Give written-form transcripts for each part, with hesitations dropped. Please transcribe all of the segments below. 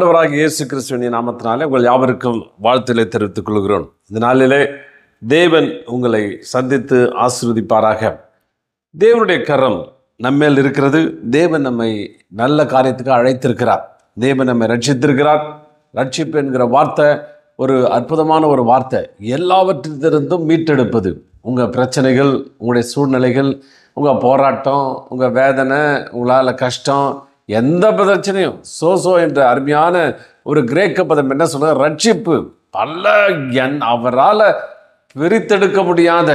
ஆண்டவராகிய இயேசு கிறிஸ்துவின் நாமத்தினாலே உங்கள் யாவருக்கும் வாழ்த்துக்களை தெரிவித்துக் கொள்கிறோம். இந்த நாளிலே தேவன் உங்களை சந்தித்து ஆசீர்வதிப்பாராக. தேவனுடைய கரம் நம்மேல் இருக்கிறது. தேவன் நம்மை நல்ல காரியத்துக்கு அழைத்திருக்கிறார். தேவன் நம்மை ரட்சித்திருக்கிறார். ரட்சிப்பு என்கிற வார்த்தை ஒரு அற்புதமான ஒரு வார்த்தை. எல்லாவற்றிலிருந்தும் மீட்டெடுப்பது. உங்கள் பிரச்சனைகள், உங்களுடைய சூழ்நிலைகள், உங்கள் போராட்டம், உங்கள் வேதனை, உங்களால் கஷ்டம், எந்த பிரச்சனையும் சோசோ என்ற அருமையான ஒரு கிரேக்க பதம் என்ன சொல்ற, ரட்சிப்பு. அவரால் பிரித்தெடுக்க முடியாத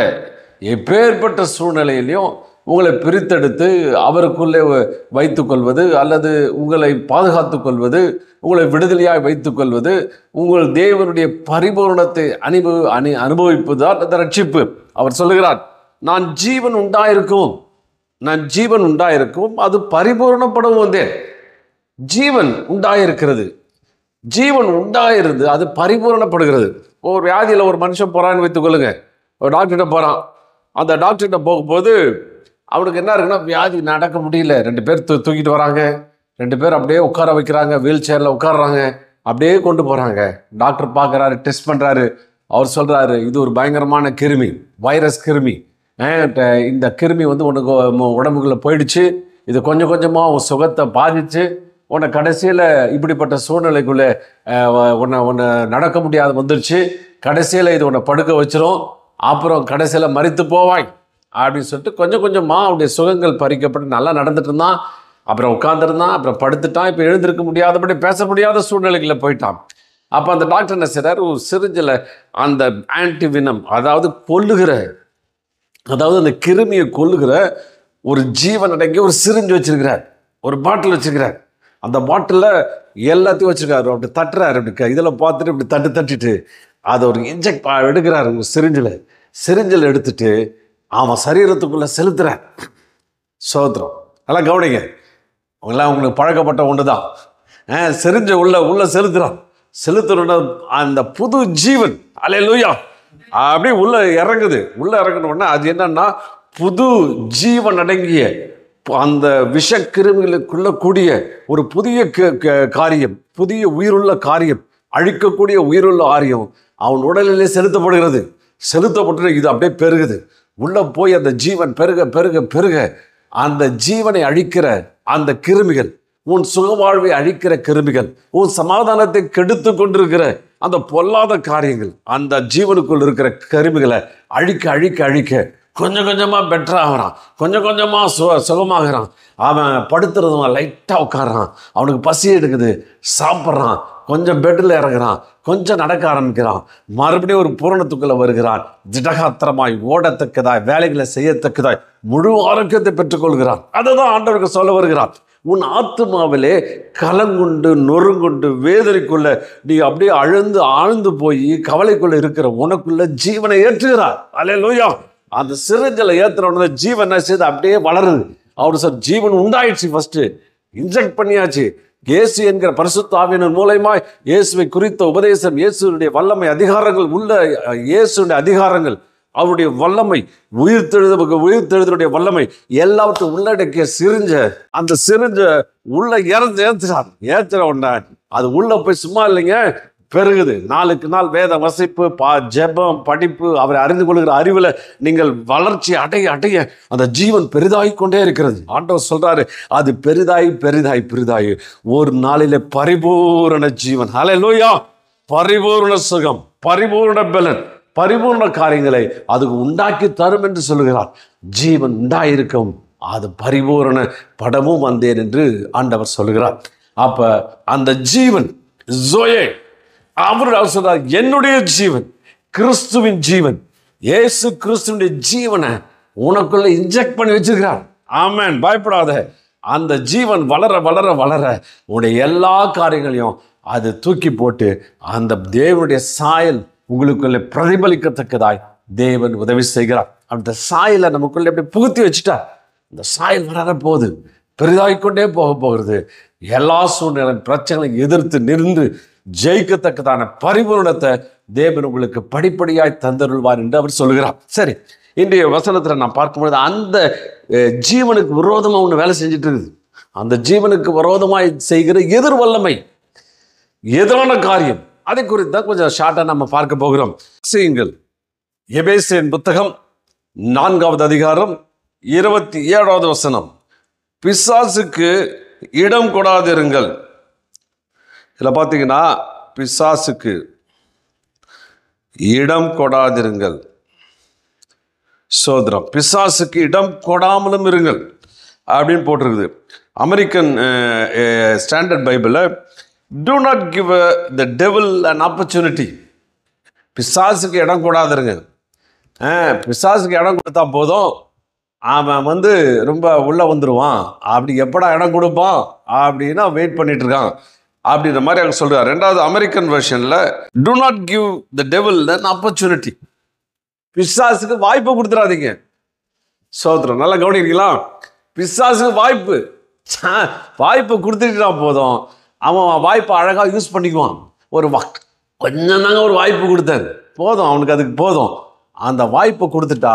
எப்பேற்பட்ட சூழ்நிலையிலையும் உங்களை பிரித்தெடுத்து அவருக்குள்ளே வைத்துக்கொள்வது, அல்லது உங்களை பாதுகாத்து கொள்வது, உங்களை விடுதலையாக வைத்துக்கொள்வது, உங்கள் தேவனுடைய பரிபூர்ணத்தை அனுபவிப்பதுதான் அந்த ரட்சிப்பு. அவர் சொல்லுகிறார், நான் ஜீவன் உண்டாயிருக்கும், அது பரிபூர்ணப்படும் வந்தேன். ஜீவன் உண்டாயிருக்கிறது, ஜீவன் உண்டாயிருந்து அது பரிபூர்ணப்படுகிறது. ஒரு வியாதியில் ஒரு மனுஷன் போகிறான்னு வைத்துக்கொள்ளுங்க. ஒரு டாக்டர்கிட்ட போகிறான். அந்த டாக்டர்கிட்ட போகும்போது அவனுக்கு என்ன இருக்குன்னா, வியாதி நடக்க முடியல. 2 பேர் தூக்கிட்டு வராங்க, 2 பேர் அப்படியே உட்கார வைக்கிறாங்க, வீல் சேரில் உட்காடுறாங்க, அப்படியே கொண்டு போகிறாங்க. டாக்டர் பார்க்குறாரு, டெஸ்ட் பண்ணுறாரு. அவர் சொல்கிறாரு, இது ஒரு பயங்கரமான கிருமி, வைரஸ் கிருமி. இந்த கிருமி உனக்கு உடம்புக்குள்ளே போயிடுச்சு. இது கொஞ்சம் கொஞ்சமாக உன் சுகத்தை பாதிச்சு உன்னை கடைசியில் இப்படிப்பட்ட சூழ்நிலைக்குள்ளே உன்னை நடக்க முடியாது வந்துடுச்சு. கடைசியில் இது உன்னை படுக்க வச்சிரும், அப்புறம் கடைசியில் மரித்து போவாய் அப்படின்னு சொல்லிட்டு கொஞ்சம் கொஞ்சமாக அவனுடைய சுகங்கள் பறிக்கப்பட்டு நல்லா நடந்துட்டு இருந்தான். அப்புறம் உட்காந்துருந்தான், அப்புறம் படுத்துட்டான். இப்போ எழுந்திருக்க முடியாதபடி பேச முடியாத சூழ்நிலைகளில் போயிட்டான். அப்போ அந்த டாக்டர் என்ன செய்கிறார், ஒரு சிரிஞ்சில் அந்த ஆன்டிவினம், அதாவது அந்த கிருமியை கொல்லுகிற ஒரு ஜீவன் அடங்கிய ஒரு சிரிஞ்சு வச்சிருக்கிறார், ஒரு பாட்டில் வச்சிருக்கிறார். அந்த பாட்டிலில் எல்லாத்தையும் வச்சிருக்காரு. அப்படி தட்டுறாரு, அப்படி இதில் பார்த்துட்டு இப்படி தட்டிட்டு அதை ஒரு இன்ஜெக்ட் எடுக்கிறாரு. ஒரு சிரிஞ்சில் எடுத்துட்டு அவன் சரீரத்துக்குள்ளே செலுத்துறார். சோத்திரம். நல்லா கவனிங்க, உங்களுக்கு பழக்கப்பட்ட ஒன்று தான். சிரிஞ்ச உள்ள செலுத்துறான். அந்த புது ஜீவன், அல்லேலூயா, அப்படியே உள்ள இறங்கணும்னா அது என்னன்னா, புது ஜீவன் அடங்கிய அந்த விஷக்கிருமிகளுக்குள்ள கூடிய ஒரு புதிய காரியம், புதிய உயிருள்ள காரியம், அழிக்கக்கூடிய உயிருள்ள காரியம் அவன் உடலிலே செலுத்தப்பட்டு இது அப்படியே பெருகுது. உள்ள போய் அந்த ஜீவன் பெருக அந்த ஜீவனை அழிக்கிற அந்த கிருமிகள், உன் சுகவாழ்வை அழிக்கிற கிருமிகள், உன் சமாதானத்தை கெடுத்து கொண்டிருக்கிற அந்த பொல்லாத காரியங்கள், அந்த ஜீவனுக்குள் இருக்கிற கிருமிகளை அழிக்க கொஞ்சம் கொஞ்சமாக பெட்டராகிறான், கொஞ்சம் கொஞ்சமாக சுகமாகறான். அவன் படுத்துறதும் லைட்டாக உட்காடுறான், அவனுக்கு பசி எடுக்குது, சாப்பிட்றான், கொஞ்சம் பெட்டில் இறங்குறான், கொஞ்சம் நடக்க ஆரம்பிக்கிறான், மறுபடியும் ஒரு பூரணத்துக்குள்ளே வருகிறான். திடகாத்திரமாய் ஓடத்தக்கதாய், வேலைகளை செய்யத்தக்கதாய் முழு ஆரோக்கியத்தை பெற்றுக்கொள்கிறான். அதை தான் ஆண்டவருக்கு சொல்ல வருகிறான். உன் ஆத்துமாவிலே கலங்குண்டு நொறுங்குண்டு வேதனைக்குள்ள நீ அப்படியே ஆழ்ந்து போய் கவலைக்குள்ள இருக்கிற உனக்குள்ள ஜீவனை ஏற்றுகிறார். அல்லேலூயா. அந்த சிரிஞ்சில் ஏற்றுற ஜீவனை செய்து அப்படியே வளருது. அவர் சார் ஜீவன் உண்டாயிடுச்சு. ஃபர்ஸ்ட் இன்ஜெக்ட் பண்ணியாச்சு. இயேசு என்கிற பரிசுத்த ஆவியின் மூலமாய் இயேசுவை குறித்த உபதேசம், இயேசுடைய வல்லமை, அதிகாரங்கள் உள்ள இயேசுடைய அதிகாரங்கள், அவருடைய வல்லமை, உயிர்த்தெழுதலுடைய வல்லமை எல்லாவற்றையும் உள்ளடக்கிய அந்த சிரிஞ்ச உள்ள ஏற்றுற உடனே அது உள்ள போய் சும்மா இல்லைங்க, பெருகுது. நாளுக்கு நாள் வேத வசிப்பு, ஜெபம், படிப்பு, அவரை அறிந்து கொள்கிற அறிவில் நீங்கள் வளர்ச்சி அடைய அந்த ஜீவன் பெரிதாகி கொண்டே இருக்கிறது. ஆண்டவர் சொல்றாரு, அது பெரிதாய் ஒரு நாளிலே பரிபூரண ஜீவன், அல்லேலூயா, பரிபூர்ண சுகம், பரிபூர்ண பலன், பரிபூர்ண காரியங்களை அதுக்கு உண்டாக்கி தரும் என்று சொல்லுகிறார். ஜீவன் உண்டாயிருக்கும், அது பரிபூரண படமும் வந்தேன் என்று ஆண்டவர் சொல்லுகிறார். அப்ப அந்த ஜீவன் ஜோயே, அவர் சொல்றார், என்னுடைய ஜீவன், கிறிஸ்துவின் ஜீவன், இயேசு கிறிஸ்துவின் ஜீவனை உனக்குள்ள இன்ஜெக்ட் பண்ணி வச்சிருக்கிறார். ஆமென். பயப்படாத. அந்த ஜீவன் வளர உன்னுடைய எல்லா காரியங்களையும் அது தூக்கி போட்டு அந்த தேவனுடைய சாயல் உங்களுக்குள்ள பிரதிபலிக்கத்தக்கதாய் தேவன் உதவி செய்கிறார். அந்த சாயலை நமக்குள்ள எப்படி புகுத்தி வச்சுட்டா, இந்த சாயல் வளர போகுது, பெரிதாகிக்கொண்டே போகிறது. எல்லா சூழ்நிலை பிரச்சனைகளை எதிர்த்து நின்று ஜெயிக்கத்தக்கதான பரிபூரணத்தை தேவன் உங்களுக்கு படிப்படியாய் தந்தருள்வார் என்று அவர் சொல்லுகிறார். சரி, இன்றைய வசனத்தில் நான் பார்க்கும்பொழுது அந்த ஜீவனுக்கு விரோதமாக ஒன்று வேலை செஞ்சுட்டு இருக்குது. அந்த ஜீவனுக்கு விரோதமாய் செய்கிற எதிர் வல்லமை, எதிரான காரியம். அதை குறித்து தான் கொஞ்சம் ஷார்ட்டாக நம்ம பார்க்க போகிறோம். செய்யுங்கள். எபேசியரின் புத்தகம் 4வது அதிகாரம் 27வது வசனம். பிசாசுக்கு இடம் கொடாதிருங்கள். இதில் பார்த்தீங்கன்னா பிசாசுக்கு இடம் கொடாதிருங்கள். சோதரம். பிசாசுக்கு இடம் கொடாமலும் இருங்கள் அப்படின்னு போட்டிருக்குது. அமெரிக்கன் ஸ்டாண்டர்ட் பைபிளில் do not give the devil an opportunity. பிசாசுக்கு இடம் கொடாதிருங்க. பிசாசுக்கு இடம் கொடுத்தா போதும், அவன் ரொம்ப உள்ளே வந்துடுவான். அப்படி எப்படா இடம் கொடுப்பான் அப்படின்னா வெயிட் பண்ணிட்டு இருக்கான் அப்படின்ற மாதிரி அவங்க சொல்கிறார். 2வது American வெர்ஷனில் do not give the devil an opportunity. பிசாசுக்கு வாய்ப்பு கொடுத்துடாதீங்க. சோத்திரம். நல்லா கவனிக்கிறீங்களா? பிசாசுக்கு வாய்ப்பு கொடுத்துட்டா போதும், அவன் வாய்ப்பை அழகாக யூஸ் பண்ணிக்குவான். கொஞ்சம் தாங்க ஒரு வாய்ப்பு கொடுத்தேன், போதும் அவனுக்கு, அதுக்கு போதும். அந்த வாய்ப்பை கொடுத்துட்டா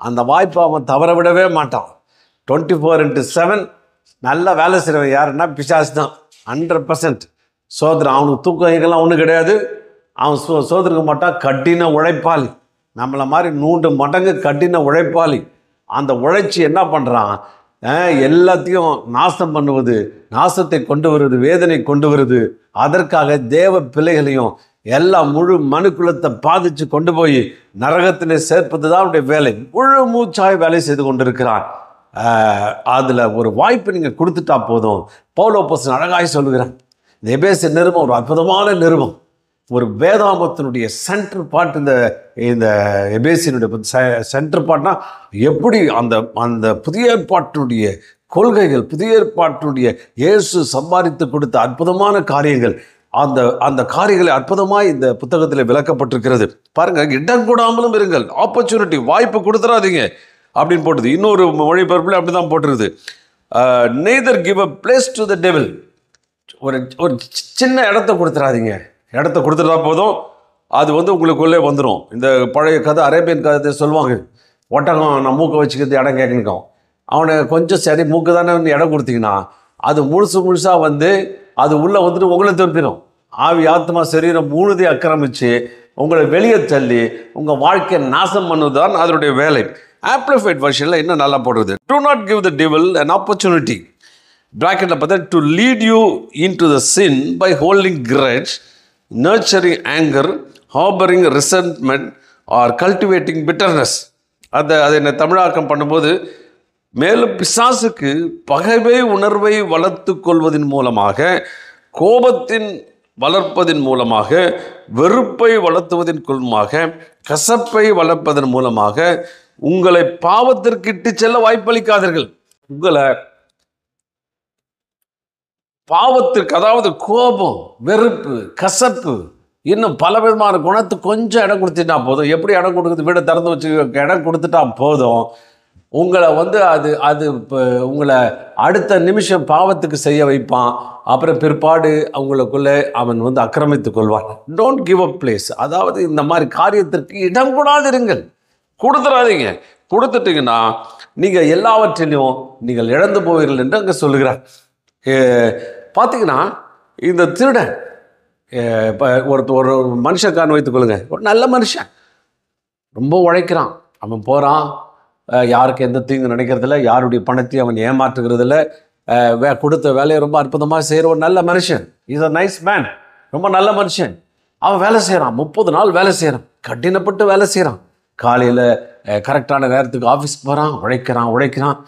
அந்த வாய்ப்பை அவன் தவற விடவே மாட்டான். 24/7 நல்லா வேலை செய்கிறவன் யாருன்னா பிசாசு தான். 100%. சோதரன். அவனுக்கு தூக்கம் எங்கெல்லாம் ஒன்றும் கிடையாது. அவன் சோதரிக்க மாட்டான். கடின உழைப்பாளி. நம்மளை மாதிரி 100 மடங்கு கடின உழைப்பாளி. அந்த உழைச்சி என்ன பண்ணுறான்? எல்லாத்தையும் நாசம் பண்ணுவது, நாசத்தை கொண்டு வருவது, வேதனை கொண்டு வருது. அதற்காக தேவ பிள்ளைகளையும் எல்லா முழு மனுக்குலத்தை பாதிச்சு கொண்டு போய் நரகத்திலே சேர்ப்பது தான் அவருடைய வேலை. முழு மூச்சாய் வேலை செய்து கொண்டிருக்கிறான். அதில் ஒரு வாய்ப்பு நீங்கள் கொடுத்துட்டா போதும். பவுல் அப்போஸ்தலன் அழகாய் சொல்லுகிறான். இந்த எபேசிய நிருபம் ஒரு அற்புதமான நிருபம். ஒரு வேதாமத்தினுடைய சென்டர் பார்ட். இந்த எபேசியனுடைய சென்டர் பார்ட்னா எப்படி அந்த புதிய ஏற்பாட்டினுடைய கொள்கைகள், புதிய ஏற்பாட்டினுடைய இயேசு சம்பாதித்து கொடுத்த அற்புதமான காரியங்கள், அந்த காரியங்களை அற்புதமாய் இந்த புத்தகத்தில் விளக்கப்பட்டிருக்கிறது. பாருங்க, இடம் கூடாமலும் இருங்கள். ஆப்பர்ச்சுனிட்டி, வாய்ப்பு கொடுத்துடாதீங்க அப்படின்னு போட்டுது. இன்னொரு மொழிபெயர்ப்பில் அப்படி தான் போட்டுருது. Neither give a place to the devil. ஒரு சின்ன இடத்த கொடுத்துடாதீங்க. இடத்த கொடுத்துட்டா போதும், அது உங்களுக்குள்ளே வந்துடும். இந்த பழைய கதை, அரேபியன் கதை சொல்லுவாங்க. ஒட்டகம் நான் மூக்கை வச்சுக்கிறது இடம் கேட்கணும். அவனை கொஞ்சம் சரி மூக்கு தானே இடம் கொடுத்தீங்கன்னா அது முழுசாக அது உள்ளே உங்களை திருப்பிடும். ஆவி, ஆத்மா, சரீரம் 3 ஆக்கிரமித்து உங்களை வெளியே தள்ளி உங்கள் வாழ்க்கையை நாசம் பண்ணுவது தான் அதனுடைய வேலை. ஆம்ப்ளிஃபைட் வெர்ஷனில் இன்னும் நல்லா போடுறது. do not give the devil an opportunity. பிராக்கெட்டில் பார்த்தா to lead you into the sin by holding grudge, nurturing anger, harboring resentment or cultivating bitterness. அதை என்ன தமிழாக்கம் பண்ணும்போது, மேலும் பிசாசுக்கு பகைமை உணர்வை வளர்த்து கொள்வதன் மூலமாக, கோபத்தின் வளர்ப்பதன் மூலமாக, வெறுப்பை வளர்த்துவதன் மூலமாக, கசப்பை வளர்ப்பதன் மூலமாக உங்களை பாவத்திற்கு இட்டு செல்ல வாய்ப்பளிக்காதீர்கள். உங்களை பாவத்திற்கு, அதாவது கோபம், வெறுப்பு, கசப்பு, இன்னும் பல விதமான குணத்துக்கு கொஞ்சம் இடம் கொடுத்துட்டா போதும். எப்படி இடம் கொடுக்குறது? வீடை திறந்து வச்சு இடம் கொடுத்துட்டா போதும், உங்களை அது இப்போ உங்களை அடுத்த நிமிஷம் பாவத்துக்கு செய்ய வைப்பான். அப்புறம் பிற்பாடு அவங்களுக்குள்ளே அவன் ஆக்கிரமித்து கொள்வான். Don't give a place. அதாவது இந்த மாதிரி காரியத்திற்கு இடம் கூடாதிருங்கள். கொடுத்துடாதீங்க. கொடுத்துட்டீங்கன்னா நீங்கள் எல்லாவற்றிலையும் நீங்கள் இழந்து போவீர்கள் என்று அங்கே சொல்லுகிறார். பார்த்தீங்கன்னா இந்த திருடன், இப்போ ஒரு மனுஷக்காரன் வைத்துக்கொள்ளுங்க. ஒரு நல்ல மனுஷன், ரொம்ப உழைக்கிறான். அவன் போகிறான், யாருக்கு எந்த தீங்கு நினைக்கிறதில்ல, யாருடைய பணத்தையும் அவன் ஏமாற்றுகிறதில்ல, கொடுத்த வேலையை ரொம்ப அற்புதமாக செய்கிற ஒரு நல்ல மனுஷன். Is a nice man. ரொம்ப நல்ல மனுஷன். அவன் வேலை செய்கிறான். 30 நாள் வேலை செய்கிறான். கடினப்பட்டு வேலை செய்கிறான். காலையில் கரெக்டான நேரத்துக்கு ஆஃபீஸ்க்கு போகிறான். உழைக்கிறான்.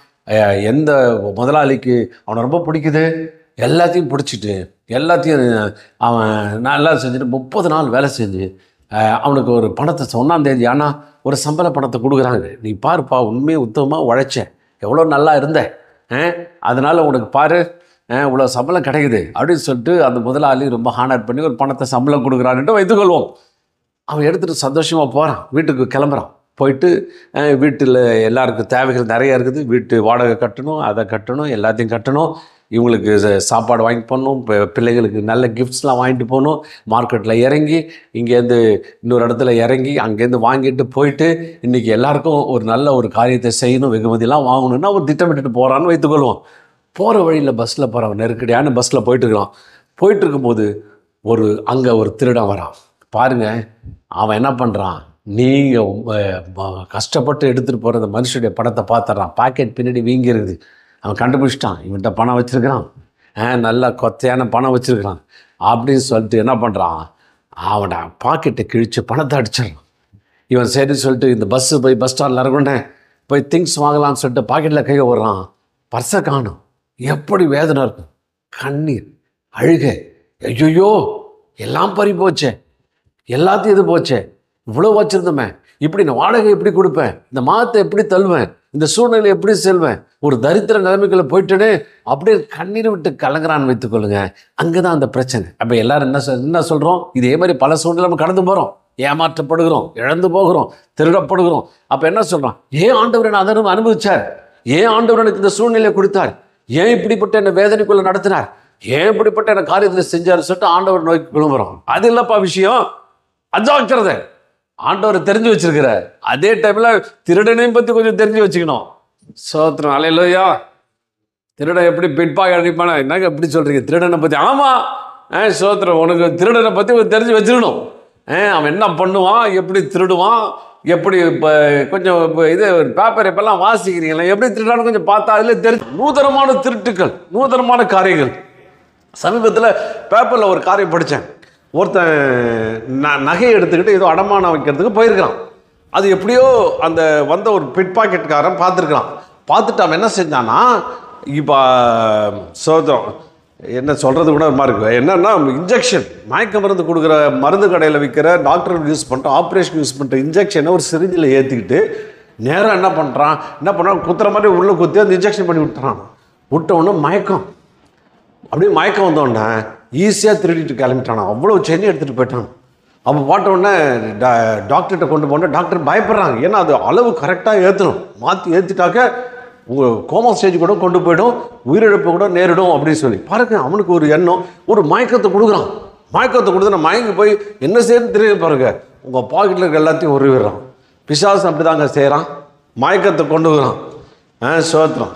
எந்த முதலாளிக்கு அவனை ரொம்ப பிடிக்குது, எல்லாத்தையும் பிடிச்சிட்டு எல்லாத்தையும் அவன் நல்லா செஞ்சுட்டு 30 நாள் வேலை செஞ்சு அவனுக்கு ஒரு பணத்தை 1ஆம் தேதி ஆனால் ஒரு சம்பள பணத்தை கொடுக்குறாங்க. நீ பாருப்பா, உண்மையாக உத்தமமாக உழைச்சேன், எவ்வளோ நல்லா இருந்தேன், அதனால் உனக்கு பாரு இவ்வளோ சம்பளம் கிடைக்குது அப்படின்னு சொல்லிட்டு அந்த முதலாளி ரொம்ப ஹானர் பண்ணி ஒரு பணத்தை சம்பளம் கொடுக்குறான்ட்டு வைத்துக்கொள்வோம். அவன் எடுத்துகிட்டு சந்தோஷமாக போகிறான். வீட்டுக்கு கிளம்புறான். போயிட்டு வீட்டில் எல்லாருக்கும் தேவைகள் நிறையா இருக்குது. வீட்டு வாடகை கட்டணும், அதை கட்டணும், எல்லாத்தையும் கட்டணும். இவங்களுக்கு சாப்பாடு வாங்கி போகணும், பிள்ளைகளுக்கு நல்ல கிஃப்ட்ஸ்லாம் வாங்கிட்டு போகணும். மார்க்கெட்டில் இறங்கி, இங்கேருந்து இன்னொரு இடத்துல இறங்கி, அங்கேருந்து வாங்கிட்டு போயிட்டு இன்றைக்கி எல்லாருக்கும் ஒரு நல்ல ஒரு காரியத்தை செய்யணும், வெகுமதியெல்லாம் வாங்கணும்னா ஒரு திட்டமிட்டுட்டு போகிறான்னு வைத்துக்கொள்வோம். போகிற வழியில் பஸ்ஸில் போகிறவன் நெருக்கடியான பஸ்ஸில் போயிட்டுருக்கும்போது அங்கே ஒரு திருடன் வரான் பாருங்க. அவன் என்ன பண்ணுறான், நீங்கள் கஷ்டப்பட்டு எடுத்துகிட்டு போகிற அந்த மனுஷனுடைய படத்தை பார்த்துட்றான். பாக்கெட் பின்னாடி வீங்கிருக்குது. அவன் கண்டுபிடிச்சிட்டான், இவன்கிட்ட பணம் வச்சுருக்கிறான், நல்லா கொத்தையான பணம் வச்சுருக்கிறான் அப்படின்னு சொல்லிட்டு என்ன பண்ணுறான், அவனை பாக்கெட்டை கிழித்து பணத்தை அடிச்சிடறான். இவன் சரி சொல்லிட்டு இந்த போய் பஸ் ஸ்டாண்டில் இறங்குனேன், போய் திங்ஸ் வாங்கலாம்னு சொல்லிட்டு பாக்கெட்டில் கை விடுறான். பர்ஸை காணும். எப்படி வேதனை இருக்கும், கண்ணீர், அழுகை. ஐயோ எல்லாம் பறி போச்சே, எல்லாத்தையும் இது போச்சே, இவ்வளோ வச்சுருந்தோமே, இப்படி நான் வாடகை எப்படி கொடுப்பேன், இந்த மாதத்தை எப்படி தள்ளுவேன், இந்த சூழ்நிலை எப்படி செல்வேன், ஒரு தரித்திர நிலைமைக்குள்ள போயிட்டேனே அப்படியே கண்ணீர் விட்டு கலங்குறான்னு வைத்துக்கொள்ளுங்க. அங்கே தான் அந்த பிரச்சனை. அப்போ எல்லாரும் என்ன சொல்கிறோம், இதே மாதிரி பல சூழ்நிலை நம்ம கடந்து போகிறோம், ஏமாற்றப்படுகிறோம், இழந்து போகிறோம், திருடப்படுகிறோம். அப்போ என்ன சொல்கிறோம், ஏன் ஆண்டவர் நான் அதை அனுபவிச்சார், ஏன் ஆண்டவர் எனக்கு இந்த சூழ்நிலையை கொடுத்தார், ஏன் இப்படிப்பட்ட என்னை வேதனைக்குள்ளே நடத்தினார், ஏன் இப்படிப்பட்ட என்ன காரியத்தில் செஞ்சார் சொல்லிட்டு ஆண்டவர் நோக்கி விழும்புறோம். அது இல்லைப்பா விஷயம், அஜாக்கிரதை. ஆண்டவர் தெரிஞ்சு வச்சிருக்கிற அதே டைம்ல திருடனையும் பற்றி கொஞ்சம் தெரிஞ்சு வச்சுக்கணும். சோத்திரம், அல்லேலூயா. திருடன் எப்படி பிட்பாக அடிப்பானா, என்னங்க எப்படி சொல்றீங்க, திருடனை பற்றி? ஆமாம், சோத்திரம், உனக்கு திருடனை பற்றி தெரிஞ்சு வச்சுக்கணும். அவன் என்ன பண்ணுவான், எப்படி திருடுவான், எப்படி கொஞ்சம் இது பேப்பர் இப்பெல்லாம் வாசிக்கிறீங்களா, எப்படி திருடான்னு கொஞ்சம் பார்த்தா அதில் தெரிஞ்சு. நூதனமான திருட்டுக்கள், நூதனமான காரியங்கள். சமீபத்தில் பேப்பரில் ஒரு காரியம் படித்தேன். ஒருத்தன் நகையை எடுத்துக்கிட்டு ஏதோ அடமானம் வைக்கிறதுக்கு போயிருக்கிறான். அது எப்படியோ அந்த வந்த ஒரு பிட் பாக்கெட்காரன் பார்த்துருக்கிறான். பார்த்துட்டு அவன் என்ன செஞ்சான்னா, இப்போ சோதம் என்ன சொல்கிறது கூட மாதிரி என்னன்னா, இன்ஜெக்ஷன், மயக்க மருந்து கொடுக்குற மருந்து கடையில் விற்கிற டாக்டர் யூஸ் பண்ணுற, ஆப்ரேஷன் யூஸ் பண்ணுற இன்ஜெக்ஷனை ஒரு சிரிஞ்சில் ஏற்றிக்கிட்டு நேராக என்ன பண்ணுறான், குத்துற மாதிரி உள்ளே குத்தி அந்த இன்ஜெக்ஷன் பண்ணி விட்டுறான். விட்டவுடனே மயக்கம், அப்படியே மயக்கம் வந்தோடனே ஈஸியாக திருடிட்டு கிளம்பிட்டானா. அவ்வளோ செஞ்சு எடுத்துகிட்டு போயிட்டான். அப்போ போட்டவுடனே டாக்டர்கிட்ட கொண்டு போனால் டாக்டர் பயப்படுறாங்க. ஏன்னா அது அளவு கரெக்டாக ஏற்றணும், மாற்றி ஏற்றிட்டாக்க உங்கள் கோமா ஸ்டேஜ் கூட கொண்டு போய்டும், உயிரிழப்பு கூட நேரிடும் அப்படின்னு சொல்லி பாருங்க. அவனுக்கு ஒரு எண்ணம், ஒரு மயக்கத்தை கொடுக்குறான். மயக்கத்தை கொடுத்து நான் மயங்கி போய் என்ன செய்யணும்னு தெரிய பாருங்க, உங்கள் பாக்கெட்டில் இருக்க எல்லாத்தையும் உருவிடுறான். பிசாசு அப்படி தாங்க செய்கிறான், மயக்கத்தை கொண்டு வரான். சோத்திரம்,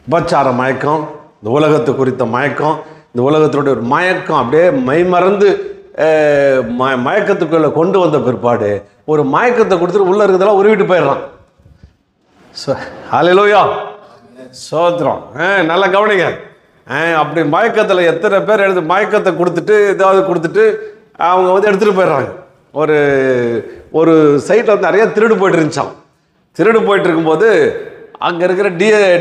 உபச்சார மயக்கம், இந்த உலகத்தை குறித்த மயக்கம், இந்த உலகத்தினுடைய ஒரு மயக்கம் அப்படியே மைமறந்து மயக்கத்துக்குள்ளே கொண்டு வந்த பிற்பாடு ஒரு மயக்கத்தை கொடுத்துட்டு உள்ளே இருக்கிறதெல்லாம் உருவிட்டு போயிடுறான். ஹல்லேலூயா, சோத்திரம். நல்லா கவனிங்க. அப்படி மயக்கத்தில் எத்தனை பேர் எடுத்து மயக்கத்தை கொடுத்துட்டு ஏதாவது கொடுத்துட்டு அவங்க எடுத்துகிட்டு போயிடுறாங்க. ஒரு சைட்டில் நிறைய திருடு போய்ட்டு இருந்துச்சான். திருடு போயிட்டு இருக்கும்போது அங்கே இருக்கிற